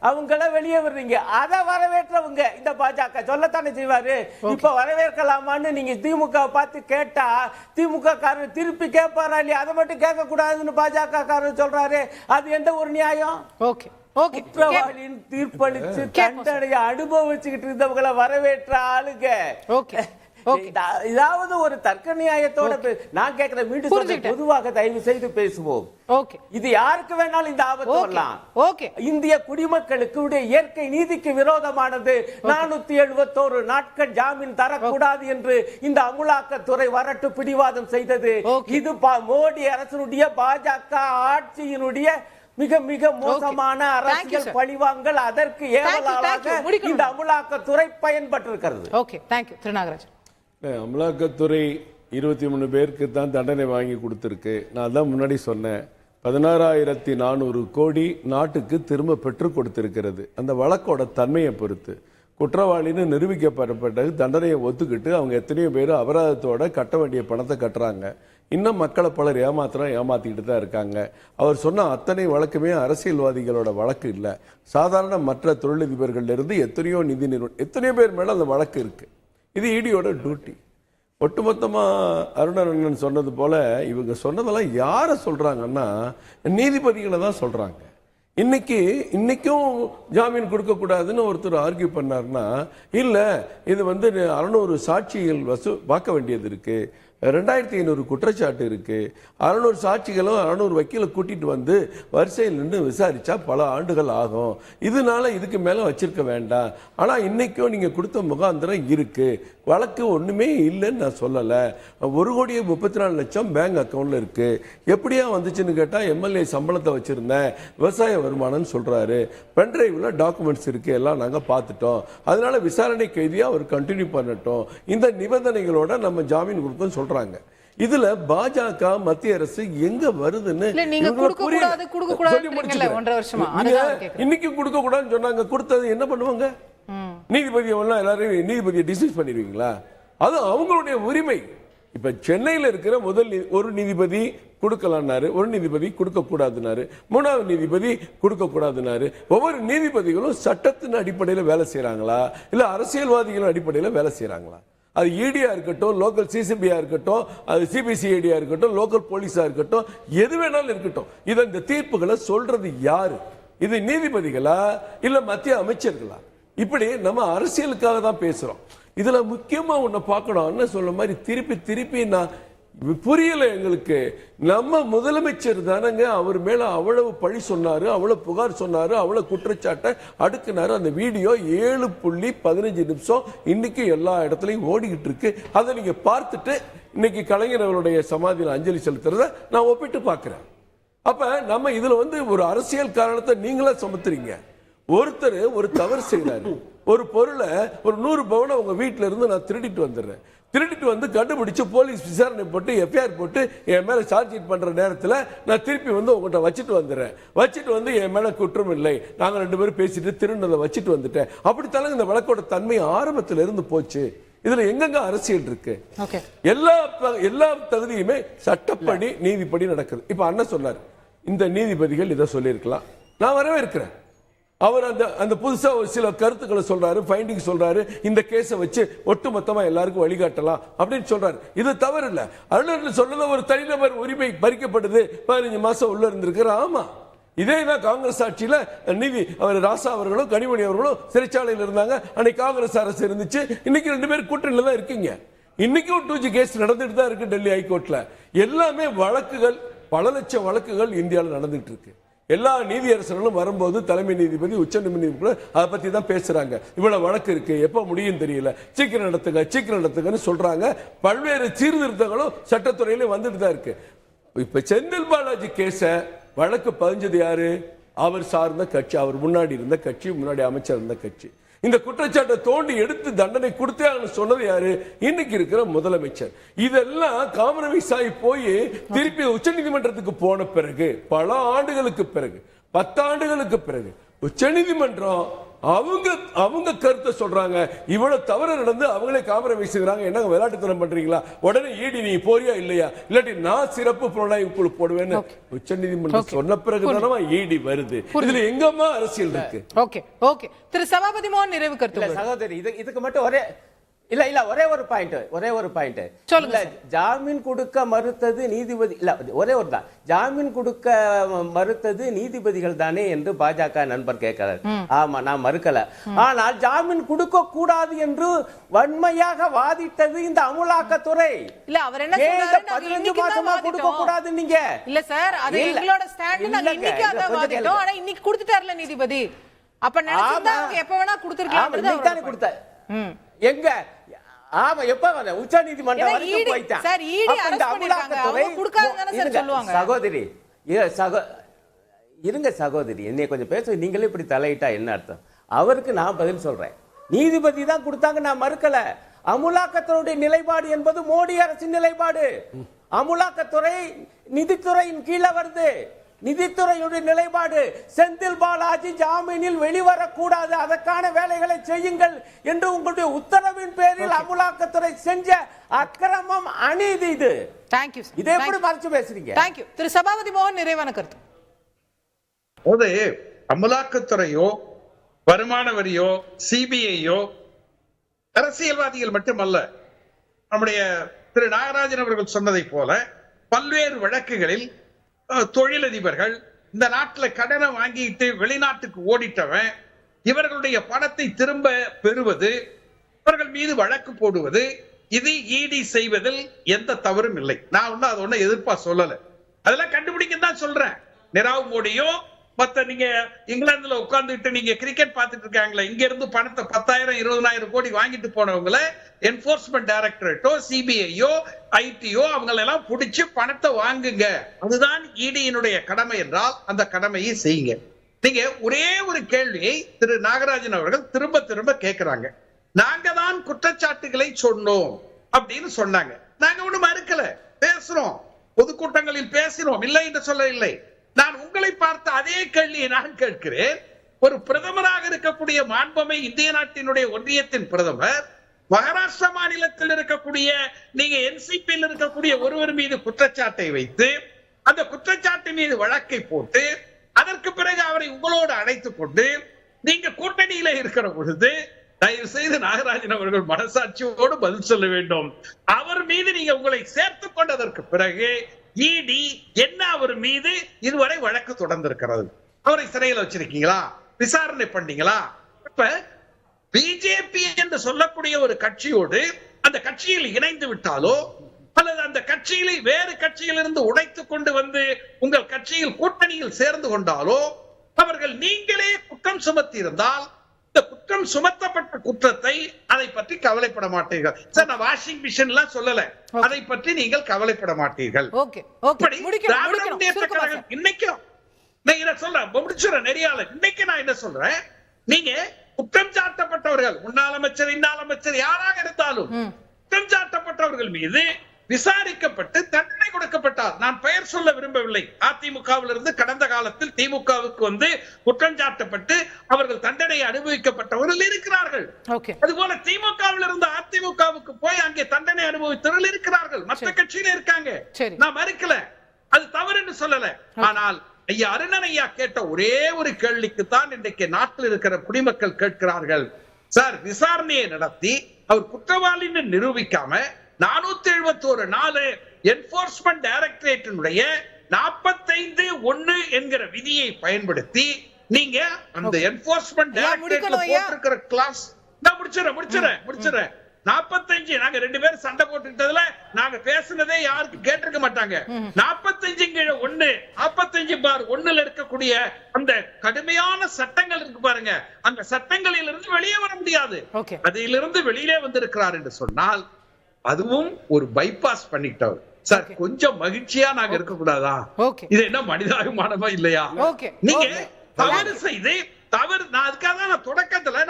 அவங்கள வெளியே வர்றீங்க. அதை வரவேற்றவங்க இந்த பாஜக சொல்லத்தானே செய்வாரு. இப்ப வரவேற்கலாமான்னு நீங்க திமுக பார்த்து கேட்டா திமுக காரர் திருப்பி கேட்பாரா இல்லையா? அதை மட்டும் கேட்க கூடாதுன்னு பாஜக காரர் சொல்றாரு. அது எந்த ஒரு நியாயம்? Okay, okay. குற்றவாளியின் தீர்ப்பளிச்சு தண்டனையை அனுபவிச்சுக்கிட்டு இருந்தவங்களை வரவேற்ற ஆளுங்க. ஓகே, இதாவது ஒரு தர்க்க நியாயத்தோட நான் கேட்கிறேன். மீண்டும் பொதுவாக தயவு செய்து பேசுவோம். ஓகே, இது யாருக்கு வேணாலும் இந்த ஆபத்து வரலாம். ஓகே, இந்திய குடிமக்களுக்கு இயற்கை நீதிக்கு விரோதமானது 471 நாட்கள் ஜாமீன் தரக்கூடாது என்று இந்த அமலாக்கத்துறை வரட்டு பிடிவாதம் செய்தது. இது மோடி அரசனுடைய பாஜக ஆட்சியினுடைய மிக மிக மோசமான அரசியல் பழிவாங்கல். அதற்கு ஏவலாக இந்த அமலாக்கத்துறை பயன்பட்டிருக்கிறது. Okay, thank you திருநாகராஜ். அமலாக்கத்துறை 23 பேருக்கு தான் தண்டனை வாங்கி கொடுத்துருக்கு. நான் தான் முன்னாடி சொன்னேன், 16,400 கோடி நாட்டுக்கு திரும்ப பெற்று கொடுத்திருக்கிறது. அந்த வழக்கோட தன்மையை பொறுத்து குற்றவாளின்னு நிரூபிக்கப்பட்ட தண்டனையை ஒத்துக்கிட்டு அவங்க எத்தனையோ பேர் அபராதத்தோட கட்ட வேண்டிய பணத்தை கட்டுறாங்க. இன்னும் மக்களை பலர் ஏமாத்திக்கிட்டு தான் இருக்காங்க. அவர் சொன்ன அத்தனை வழக்குமே அரசியல்வாதிகளோட வழக்கு இல்லை, சாதாரண மற்ற தொழிலதிபர்கள் இருந்து எத்தனையோ நிதி நிறுவனம் எத்தனையோ பேர் மேல அந்த வழக்கு இருக்கு. இது இடியோட டியூட்டி. ஒட்டுமொத்தமா அருணன் சொன்னது போல இவங்க சொன்னதெல்லாம் யாரை சொல்றாங்கன்னா நீதிபதிகளை தான் சொல்றாங்க. இன்னைக்கும் ஜாமீன் கொடுக்க கூடாதுன்னு ஒருத்தர் ஆர்கியூ பண்ணார்னா, இல்ல இது 600 சாட்சிகள் பார்க்க வேண்டியது இருக்கு, 2500 குற்றச்சாட்டு இருக்கு, 600 சாட்சிகளும் 600 வக்கீலை கூட்டிட்டு வந்து வரிசையில் நின்று விசாரிச்சா பல ஆண்டுகள் ஆகும், இதனால இதுக்கு மேல வச்சிருக்க வேண்டாம். ஆனா இன்னைக்கும் நீங்க கொடுத்த முகாந்திரம் இருக்கு, வழக்கு ஒண்ணுமே இல்லைன்னு நான் சொல்லல, 1,34,00,000 பேங்க் அக்கௌண்ட்ல இருக்கு, எப்படியா வந்துச்சுன்னு கேட்டா எம்எல்ஏ சம்பளத்தை வச்சிருந்தேன், விவசாய வருமானம்னு சொல்றாரு, பென்டிரைவ்ல டாக்குமெண்ட்ஸ் இருக்கு, எல்லாம் நாங்க பார்த்துட்டோம், அதனால விசாரணை கைதியா அவர் கண்டினியூ பண்ணட்டும், இந்த நிபந்தனைகளோட நம்ம ஜாமீன் கொடுத்தோம் சொல்றாங்க. இதுல பாஜக மத்திய அரசு எங்க வருதுன்னு இன்னைக்கு கொடுக்க கூடாதுன்னு சொன்னாங்க. கொடுத்தது என்ன பண்ணுவாங்க? நீதிபதியை எல்லாரையும் நீதிபதியை டிஸ்மிஸ் பண்ணிடுவீங்களா? அது அவங்களுடைய உரிமை. இப்ப சென்னையில் இருக்கிற முதல் ஒரு நீதிபதி கொடுக்கலான்னாரு, ஒரு நீதிபதி கொடுக்க கூடாதுனாரு, 3வது நீதிபதி கொடுக்க கூடாதுனாரு. ஒவ்வொரு நீதிபதிகளும் சட்டத்தின் அடிப்படையில் வேலை செய்யறாங்களா இல்ல அரசியல்வாதிகளின் அடிப்படையில் வேலை செய்யறாங்களா? அது இடியா இருக்கட்டும், லோக்கல் சிசிபியா இருக்கட்டும், அது சிபிசிஐடியா இருக்கட்டும், லோக்கல் போலீஸா இருக்கட்டும், எது வேணாலும் இருக்கட்டும், இந்த தீர்ப்புகளை சொல்றது யாரு? இது நீதிபதிகளா இல்ல மத்திய அமைச்சர்களா? இப்படி நம்ம அரசியலுக்காக தான் பேசுறோம். இதுல முக்கியமா ஒண்ணு பார்க்கணும். என்ன சொல்ல மாதிரி திருப்பி நான் புரியல எங்களுக்கு. நம்ம முதலமைச்சர் தானங்க அவர் மேல அவ்வளவு பழி சொன்னாரு, அவ்வளவு புகார் சொன்னாரு, அவ்வளவு குற்றச்சாட்டை அடுக்குனாரு. அந்த வீடியோ 7.15 நிமிஷம் இன்னைக்கு எல்லா இடத்துலயும் ஓடிக்கிட்டு இருக்கு. அதை நீங்க பார்த்துட்டு இன்னைக்கு கலைஞர் அவருடைய சமாதியில் அஞ்சலி செலுத்துறத நான் ஒப்பிட்டு பார்க்கிறேன். அப்ப நம்ம இதுல ஒரு அரசியல் காரணத்தை நீங்களா சுமத்துறீங்க. ஒருத்தர் ஒரு தவறு செய்யறாரு, ஒரு பொருளை ஒரு 100 பவுன் உங்க வீட்டுல இருந்து நான் திருடிட்டு வந்துடுறேன், திருடிட்டு வந்து கண்டுபிடிச்சு போலீஸ் விசாரணை போட்டு எஃப்ஐஆர் போட்டு என் மேல சார்ஜ் ஷீட் பண்ற நேரத்தில் நான் திருப்பி உங்கள்கிட்ட வச்சுட்டு வந்துடுறேன். வச்சுட்டு என் மேல குற்றம் இல்லை, நாங்க 2 பேரும் பேசிட்டு திருநதை வச்சுட்டு வந்துட்டேன். அப்படித்தானே இந்த வழக்கோட தன்மை ஆரம்பத்தில் இருந்து போச்சு. இதுல எங்கெங்க அரசியல் இருக்கு? எல்லா தகுதியுமே சட்டப்படி நீதிப்படி நடக்குது. இப்ப அண்ணன் சொன்னார், இந்த நீதிபதிகள் இதை சொல்லியிருக்கலாம். நான் வரவேற்கிறேன். அவர் அந்த புதுசா ஒரு சில கருத்துக்களை சொல்றாரு, ஃபைண்டிங் சொல்றாரு, இந்த கேஸை வச்சு ஒட்டுமொத்தமா எல்லாருக்கும் வழிகாட்டலாம் அப்படின்னு சொல்றாரு. இது தவறு இல்ல. அருண் சொன்னது ஒரு தனிநபர் உரிமை பறிக்கப்படுது, 15 மாசம் உள்ள இருந்திருக்கிற. ஆமா, இதே தான் காங்கிரஸ் ஆட்சியில நீதி அவர் ராசா அவர்களும் கனிமணி அவர்களும் சிறைச்சாலையில் இருந்தாங்க. அன்னைக்கு காங்கிரஸ் அரசு இருந்துச்சு. இன்னைக்கு 2 பேரும் கூட்டணியில தான் இருக்கீங்க. இன்னைக்கும் 2G கேஸ் நடந்துட்டு தான் இருக்கு டெல்லி ஹைகோர்ட்ல. எல்லாமே வழக்குகள், பல லட்சம் வழக்குகள் இந்தியாவில் நடந்துட்டு இருக்கு. எல்லா நீதியரசர்களும் வரும்போது தலைமை நீதிபதி, உச்ச நீதிபதி அதை பத்தி தான் பேசுறாங்க. இவ்வளவு வழக்கு இருக்கு, எப்ப முடியும் தெரியல, சீக்கிரம் நடத்துங்கன்னு சொல்றாங்க. பல்வேறு சீர்திருத்தங்களும் சட்டத்துறையில வந்துட்டு தான் இருக்கு. இப்ப செந்தில் பாலாஜி கேஸ வழக்கு பதிஞ்சது யாரு? அவர் சார்ந்த கட்சி, அவர் முன்னாடி இருந்த கட்சி, முன்னாடி அமைச்சர் இருந்த கட்சி. இந்த குற்றச்சாட்டை தோண்டி எடுத்து தண்டனை கொடுத்தே சொன்னது யாரு? இன்னைக்கு இருக்கிற முதலமைச்சர். இதெல்லாம் காம்ப்ரமைஸ் ஆகி போய் திருப்பி உச்ச நீதிமன்றத்துக்கு போன பிறகு, பல ஆண்டுகளுக்கு பிறகு, 10 ஆண்டுகளுக்கு பிறகு உச்ச நீதிமன்றம் அவங்க கருத்தை சொல்றாங்க. இவ்வளவு தவறு நடந்து அவங்களே காம்ப்ரமைஸ் செய்றாங்க. என்னங்க விளையாட்டுத்தனம் பண்றீங்களா? உடனே ஈடி நீ போறியா இல்லையா, இல்லாட்டி நான் சிறப்பு புலனாய்வு குழு போடுவேன்னு உச்ச நீதிமன்றம் சொன்ன பிறகுதானமா ஈடி வருது. இதுல எங்கம்மா அரசியல் இருக்கு? ஓகே ஓகே திரு சபாபதி மோகன் நிறைவு கருத்து. சகோதரி, இதுக்கு மட்டும் ஒரே ஒரு பாயிண்ட் சொல்லுங்க. ஜாமீன் கொடுக்க மறுத்தது நீதிபதி இல்ல, ஒரே ஒரு தான். ஜாமீன் கொடுக்க மறுத்தது நீதிபதிகள் தானே என்று பாஜக நண்பர் கேட்கிறார். ஆமா, நான் மறுக்கல. ஆனால் ஜாமீன் கொடுக்க கூடாது என்று வன்மையாக வாதிட்டது இந்த அமலாக்கத்துறை. இல்ல, அவர் என்ன சொல்றாரு? 15 மாசமா கொடுக்க கூடாது. நீங்க இல்ல சார், அது எங்களோட ஸ்டாண்ட். நாங்க இன்னைக்கு அத வாதிட்டோம். ஆனா இன்னைக்கு கொடுத்துட்டார்ல நீதிபதி. அப்ப நினைச்சா எப்ப வேணா கொடுத்திருக்கலாம். கொடுத்த எங்க? ஆமா, எப்ப உச்ச நீதிமன்றம் வரைக்கும் போயிட்டான். சகோதரி இருங்க சகோதரி, என்னை கொஞ்சம் பேச நீங்களே இப்படி தலையிட்டா என்ன அர்த்தம்? அவருக்கு நான் பதில் சொல்றேன். நீதிபதி தான் கொடுத்தாங்க, நான் மறுக்கல. அமலாக்கத்துறையுடைய நிலைப்பாடு என்பது மோடி அரசின் நிலைப்பாடு. அமலாக்கத்துறை நிதித்துறையின் கீழே வருது. நிதித்துறையுடைய நிலைப்பாடு செந்தில் பாலாஜி ஜாமீனில் வெளிவரக்கூடாது, அதற்கான வேலைகளை செய்யுங்கள் என்று உங்களுடைய உத்தரவின் பேரில் அமலாக்கத்துறை செஞ்ச அக்கிரமம், அநீதி இது. தேங்க்யூ. இதை எப்படி மறைச்சு பேசுறீங்க? தேங்க்யூ. திரு சபாபதி மோகன் நிறைவான கருத்து. அமலாக்கத்துறையோ வருமான வரியோ சிபிஐயோ அரசியல்வாதிகள் மட்டுமல்ல, நம்முடைய திரு நாகராஜன் அவர்கள் சொன்னதை போல பல்வேறு வழக்குகளில் தொழிலதிபர்கள், இந்த நாட்டில் கடனை வாங்கிட்டு வெளிநாட்டுக்கு ஓடிட்டவன், இவர்களுடைய பணத்தை திரும்ப பெறுவது, இவர்கள் மீது வழக்கு போடுவது, இது இடி செய்வதில் எந்த தவறும் இல்லை. நான் ஒன்னும் அதை ஒன்னும் எதிர்ப்பா சொல்லல. அதெல்லாம் கண்டுபிடிக்க தான் சொல்றேன். நிராவ் மோடியோ மத்த நீங்க இங்கிலாந்துல உட்கார்ந்துட்டு நீங்க கிரிக்கெட் பார்த்துட்டு இருக்காங்களே, இங்க இருந்து பணத்தை 10,000 20,000 கோடி வாங்கிட்டு போனவங்களை என்போர்ஸ்மெண்ட் டைரக்டரேட்டோ சிபிஐயோ ஐடியோ அவங்களெல்லாம் பிடிச்சு பணத்தை வாங்குங்க. அதுதான் இடியினுடைய கடமை என்றால் அந்த கடமையை செய்யுங்க. நீங்க ஒரே ஒரு கேள்வியை திரு நாகராஜன் அவர்கள் திரும்ப திரும்ப கேட்கிறாங்க. நாங்க தான் குற்றச்சாட்டுகளை சொன்னோம் அப்படின்னு சொன்னாங்க. நாங்க ஒண்ணு மறுக்கல, பேசுறோம், பொதுக்கூட்டங்களில் பேசினோம், இல்லை என்று சொல்லவில்லை. நான் உங்களை பார்த்த அதே கேள்வியை நான் கேட்கிறேன். ஒரு பிரதமராக இருக்கக்கூடிய மாண்புமை இந்திய நாட்டினுடைய ஒன்றியத்தின் பிரதமர் மகாராஷ்டிரா மாநிலத்தில் இருக்கக்கூடிய நீங்க என்சிபியில் இருக்கக்கூடிய ஒருவர் மீது குற்றச்சாட்டை வைத்து அந்த குற்றச்சாட்டு மீது வழக்கை போட்டு அதற்கு பிறகு அவரை உங்களோடு அழைத்துக் கொண்டு நீங்க கூட்டணியில இருக்கிற பொழுது தயவு செய்து நாகராஜன் அவர்கள் மனசாட்சியோடு பதில் சொல்ல வேண்டும். அவர் மீது நீங்க உங்களை சேர்த்துக் கொண்டதற்கு பிறகு இடி என்ன அவர் மீது இதுவரை வழக்கு தொடர்ந்திருக்கிறது? அவரை சிறையில் வச்சிருக்கீங்களா? விசாரணை பண்ணீங்களா? இப்ப பிஜேபி என்று சொல்லக்கூடிய ஒரு கட்சியோடு அந்த கட்சியில் இணைந்து விட்டாலோ அல்லது அந்த கட்சியில வேறு கட்சியிலிருந்து உடைத்துக் கொண்டு வந்து உங்கள் கட்சியில் கூட்டணியில் சேர்ந்து கொண்டாலோ அவர்கள் நீங்களே குற்றம் சுமத்தி இருந்தால் இந்த குற்றம் சுமத்தப்பட்ட குற்றத்தை அதை பற்றி கவலைப்பட மாட்டீர்கள். சார், நான் வாஷிங் மிஷின் எல்லாம் சொல்லல, அதை பற்றி நீங்கள் கவலைப்பட மாட்டீர்கள். இன்னைக்கும் நான் என்ன சொல்றேன், முடிச்சுறேன் நெறியாளர். இன்னைக்கு நான் என்ன சொல்றேன், நீங்க குற்றம் சாட்டப்பட்டவர்கள், முன்னாள் அமைச்சர், இன்னாள் அமைச்சர், யாராக இருந்தாலும் குற்றம் சாட்டப்பட்டவர்கள் மீது விசாரிக்கப்பட்டு தண்டனை கொடுக்கப்பட்டார். நான் பெயர் சொல்ல விரும்பவில்லை. அதிமுகவில் இருந்து கடந்த காலத்தில் திமுகவுக்கு வந்து குற்றம் சாட்டப்பட்டு அவர்கள் தண்டனை அனுபவிக்கப்பட்டவர்கள் இருக்கிறார்கள். அதுபோல திமுகவில் இருந்து அதிமுகவுக்கு போய் அங்கே தண்டனை அனுபவித்தவர்கள் இருக்கிறார்கள். மற்ற கட்சியில இருக்காங்க. நான் மறுக்கல, அது தவறு என்று சொல்லல. ஆனால் ஐயா அருணன் ஐயா கேட்ட ஒரே ஒரு கேள்விக்கு தான் இன்றைக்கு நாட்டில் இருக்கிற குடிமக்கள் கேட்கிறார்கள். சார், விசாரணையை நடத்தி அவர் குற்றவாளின்னு நிரூபிக்காம 471 நாள் என்போர்ஸ்மெண்ட் டைரக்டரேட்டினுடைய 45(1) என்கிற விதியை பயன்படுத்தி நீங்க அந்த என்போர்ஸ்மெண்ட் டைரக்டரேட்ல போட்டிருக்கிற கிளாஸ், நான் முடிச்சிடுறேன் 45 நாங்க 2 பேரும் சண்டை போட்டுக்கிட்டதுல நாங்க பேசுனதே யாருக்கு கேட்டிருக்க மாட்டாங்க. 45(1) 45(1) இருக்கக்கூடிய அந்த கடுமையான சட்டங்கள் இருக்கு பாருங்க, அந்த சட்டங்களில் இருந்து வெளியே வர முடியாது. அதிலிருந்து வெளியிலே வந்திருக்கிறார் என்று சொன்னால் அதுவும் ஒரு பைபாஸ் பண்ணிட்டவர். சார், கொஞ்சம் மகிழ்ச்சியா நாங்க இருக்க கூடாதா? இது என்ன மனிதாபிமானமா இல்லையா? நீங்க தவறு செய்து நான் அதுக்காக நான் தொடக்கத்துல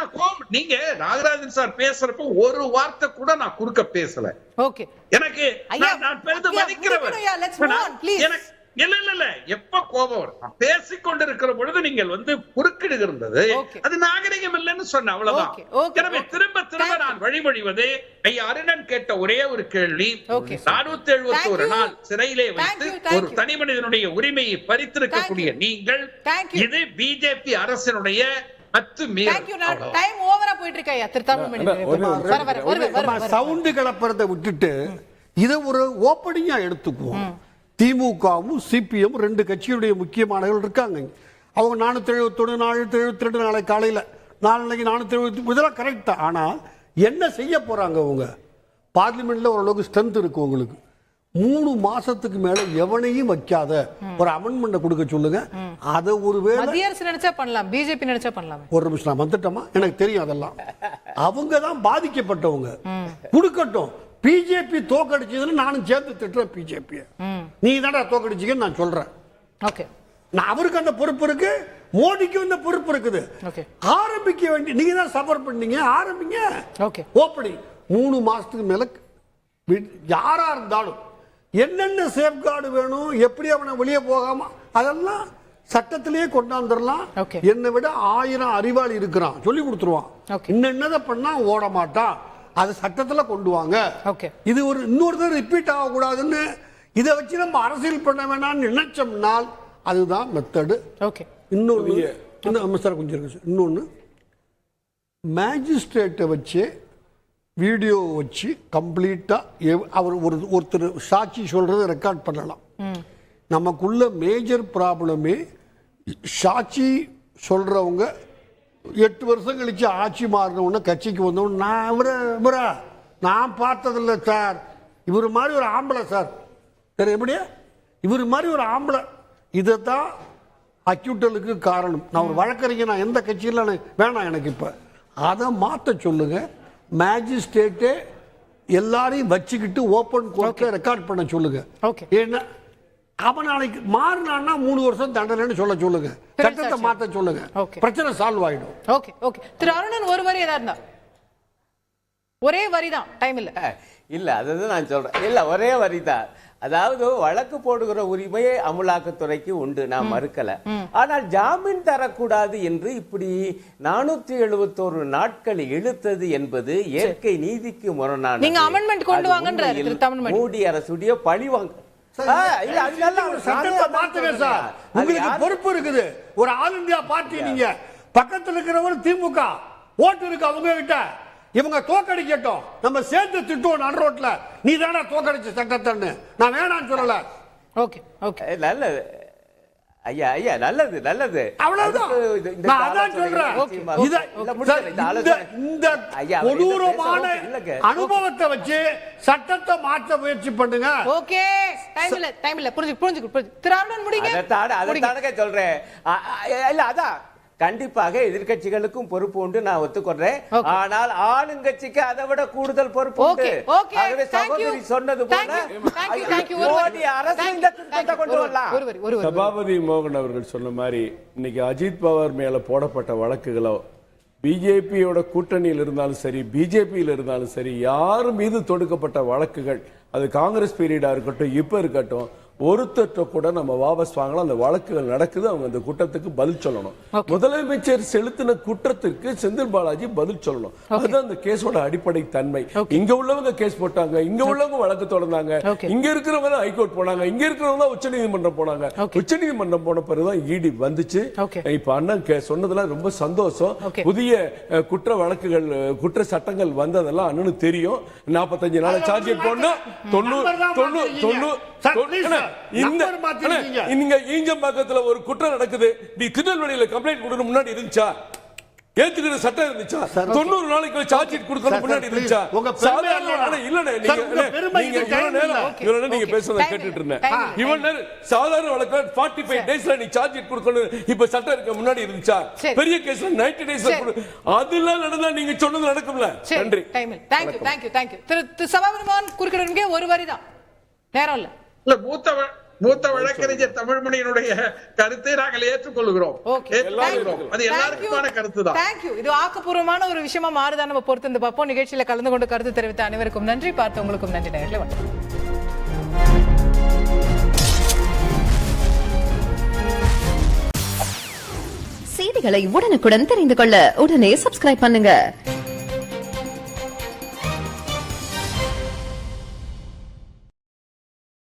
நீங்க நாகராஜன் சார் பேசுறப்ப ஒரு வார்த்தை கூட நான் குறுக்க பேசல. எனக்கு நான் பெரிதும் மதிக்கிறவர். இல்ல எப்ப கோபம் வரும், பேசிக் கொண்டிருக்கிற பொழுது நீங்கள் குறுக்கிடுகிறது அது நாகரிகம் இல்லைன்னு சொன்ன, அவ்வளவுதான். எனவே திரும்ப நான் வழிமொழிவது, ஐயா அருணன் கேட்ட ஒரே ஒரு கேள்வி, 471 நாள் சிறையிலே வைத்து ஒரு தனி மனிதனுடைய உரிமையை பறித்திருக்கக்கூடிய நீங்கள், இது பிஜேபி அரசினுடைய சவுண்ட் கிளப்புறதை விட்டுட்டு இதை ஒரு ஓப்பனிங்கா எடுத்துக்குவோம். திமுகவும் சிபிஎம் 2 கட்சியுடைய முக்கியமானவர்கள் இருக்காங்க. அவங்க 471 472 நாளை காலையில் நாளைக்கு 470 இதெல்லாம் கரெக்ட் தான். ஆனால் என்ன செய்ய போறாங்க அவங்க? பார்லிமெண்ட்ல ஓரளவுக்கு ஸ்ட்ரென்த் இருக்கு உங்களுக்கு. 3 மாசத்துக்கு மேல எவனையும் வைக்காத ஒரு அமெண்ட்மெண்ட் கொடுக்க சொல்லுங்க. அதை ஒருவேளை மத்திய அரசு நினைச்சா பண்ணலாம், பிஜேபி நினைச்சா பண்ணலாம். ஒரு நிமிஷம் நான் வந்துட்டோமா, எனக்கு தெரியும் அதெல்லாம். அவங்க தான் பாதிக்கப்பட்டவங்க, கொடுக்கட்டும். பிஜேபி தோக்கடிச்சதுன்னு நானும் சேர்த்து திட்டுறேன் பிஜேபி. நீ தானே தோக்கடிச்சீங்கன்னு நான் சொல்றேன். நான் அவருக்கு அந்த பொறுப்பு இருக்கு, மோடிக்கு அந்த பொறுப்பு இருக்குது. ஆரம்பிக்க வேண்டிய நீங்க தான் சஃபர் பண்ணீங்க, ஆரம்பிங்க. ஓப்பனிங் 3 மாசத்துக்கு மேல யாரா இருந்தாலும் என்னென்ன சேஃப்கார்டு வேணும், எப்படி அவனை வெளியே போகாம அதெல்லாம் சட்டத்திலேயே கொண்டாந்துடலாம். என்னை விட 1000 அறிவாளி இருக்கிறான், சொல்லி கொடுத்துருவான். என்னதை பண்ணா ஓட மாட்டான், அது சட்டத்துல கொண்டு வாங்க. இது ஒரு இன்னொரு ரிப்பீட் ஆகக்கூடாதுன்னு இதை வச்சு நம்ம அரசியல் பண்ண வேணாம்னு நினைச்சோம்னால் அதுதான் மெத்தடு. இன்னொன்னு மேஜிஸ்ட்ரேட்டை வச்சு வீடியோ வச்சு கம்ப்ளீட்டா அவர் ஒருத்தர் சாட்சி சொல்றதை ரெக்கார்ட் பண்ணலாம். நமக்குள்ள மேஜர் ப்ராப்ளமே சாட்சி சொல்றவங்க 8 வருஷம் கழிச்சு ஆட்சி மாறினவுடனே கட்சிக்கு வந்தவன் நான் பார்த்ததில்லை சார், இவர் மாதிரி ஒரு ஆம்பளை சார், எப்படியா இவர் மாதிரி ஒரு ஆம்பளை. இதைத்தான் அக்யூட்டலுக்கு காரணம். நான் ஒரு வழக்கறிஞர், நான் எந்த கட்சியில் வேணாம் எனக்கு. இப்போ அதை மாற்ற சொல்லுங்க. மேஜிஸ்ட்ரேட்டே எல்லாரையும் வச்சுக்கிட்டு ஓப்பன் கோர்ட்ல ரெக்கார்ட் பண்ண சொல்லுங்க. ஏன்னா அவன் நாளைக்கு மாறினான்னா 3 வருஷம் தண்டனைன்னு சொல்லுங்க. சட்டத்தை மாத்த சொல்லுங்க, பிரச்சனை சால்வ் ஆயிடும். திரு அருணன் ஒரு வரி ஏதா இருந்தா ஒரே வரிதான், டைம் இல்ல அதுதான் நான் சொல்றேன். இல்ல ஒரே வரிதான். அதாவது வழக்கு போடுகிற உரிமையை அமலாக்கத்துறைக்கு உண்டு, நான் மறுக்கல. ஆனால் ஜாமீன் தரக்கூடாது என்று இப்படி 471 நாட்கள் இழுத்தது என்பது இயற்கை நீதிக்கு முரணான. நீங்க அமெண்ட்மென்ட் கொண்டு வாங்கன்ற மோடி அரசுடைய பழிவாங்க. சட்டத்தை மாத்துங்க சார், உங்களுக்கு பொறுப்பு இருக்குது. ஒரு ஆல் இந்தியா பார்ட்டி, நீங்க பக்கத்தில் இருக்கிறவர் திமுக ஓட்டு இருக்கு அவங்க கிட்ட, இவங்க தோக்கடிக்கட்டும், நம்ம சேர்த்து திட்டுவோம் நடுரோட்ல. நீ தானே தோக்கடிச்ச சட்டத்தை, நான் வேணான்னு சொல்லல. நல்லது ஐயா, ஐயா நல்லது நல்லது. இந்த கொடூரமான அனுபவத்தை வச்சு சட்டத்தை மாற்ற முயற்சி பண்ணுங்க. ஓகே, டைம் இல்ல புரிஞ்சுக்கு திரு அருணன் முடிங்க. அத சொல்றேன். இல்ல அதான் கண்டிப்பாக எதிர்கட்சிகளுக்கும் பொறுப்பு உண்டு, நான் ஒத்துக்கொள்றேன். ஆனால் ஆளுங்கட்சிக்கு அதை விட கூடுதல் பொறுப்பு உண்டு. ஆகவே சகோதரி சொன்னது போல மோடி அரசு இந்த திட்டத்தை கொண்டு வரலாம். சபாபதி மோகன் அவர்கள் சொன்ன மாதிரி இன்னைக்கு அஜித் பவார் மேல போடப்பட்ட வழக்குகளோ பிஜேபியோட கூட்டணியில் இருந்தாலும் சரி, பிஜேபியில் இருந்தாலும் சரி, யார் மீது தொடுக்கப்பட்ட வழக்குகள், அது காங்கிரஸ் பீரியடா இருக்கட்டும், இப்ப இருக்கட்டும், ஒருத்தட்ட கூட நம்ம வாபஸ் வாங்கலாம். அந்த வழக்குகள் நடக்குது, அவங்க அந்த குற்றத்துக்கு பதில் சொல்லணும். முதலமைச்சர் செலுத்தின குற்றத்திற்கு செந்தில் பாலாஜி பதில் சொல்லணும். அதுதான் அந்த கேஸோட அடிப்படை தன்மை. இங்க உள்ளவங்க கேஸ் போட்டாங்க, இங்க உள்ளவங்க வழக்கு தொடர்ந்தாங்க, இங்க இருக்கிறவங்க ஹைகோர்ட் போனாங்க, இங்க இருக்கிறவங்க உச்ச நீதிமன்றம் போனாங்க. உச்ச நீதிமன்றம் போன பிறகுதான் இடி வந்துச்சு. இப்ப அண்ணன் சொன்னதெல்லாம் ரொம்ப சந்தோஷம். புதிய குற்ற வழக்குகள், குற்ற சட்டங்கள் வந்ததெல்லாம் அண்ணனுக்கு தெரியும். 45 நாள் சார்ஜ் போடணும். 90 ஈஞ்சம்பாக்கத்துல ஒரு குற்றம் நடக்குது, நீ திருநெல்வேலியில கம்ப்ளைண்ட் கொடுக்கணும் முன்னாடி இருந்துச்சா? ஏத்துக்கிற சட்டம் இருந்துச்சா? 90 நாளைக்கு சார்ஜ் ஷீட் கொடுக்கணும் முன்னாடி இருந்துச்சா? நீங்க பேசுறத கேட்டுட்டு இருந்தேன். சாதாரண வழக்குல 45 டேஸ்ல நீ சார்ஜ் ஷீட் கொடுக்கணும், இப்ப சட்டம் இருக்க முன்னாடி இருந்துச்சா? பெரிய கேஸ்ல 90 டேஸ்ல அதெல்லாம் நடந்தா நீங்க சொன்னது நடக்கும்ல. நன்றி. தேங்க்யூ. திரு சபாபதிமான் குறுக்கிடருங்க, ஒரு வரிதான், நேரம் இல்ல. மூத்த வழக்கறிஞர் தமிழ்மணியினுடைய கருத்தை நாங்கள் ஏற்றுக்கொள்கிறோம். அது எல்லாருக்குமான கருத்து தான். இது ஆக்கப்பூர்வமான ஒரு விஷயமா மாறுதான் நம்ம பொறுத்து பார்ப்போம். நிகழ்ச்சியில கலந்து கொண்டு கருத்து தெரிவித்த அனைவருக்கும் நன்றி, பார்த்தவங்களுக்கும் நன்றி. நேயர்களே வணக்கம். செய்திகளை உடனுக்குடன் தெரிந்து கொள்ள உடனே சப்ஸ்கிரைப் பண்ணுங்க.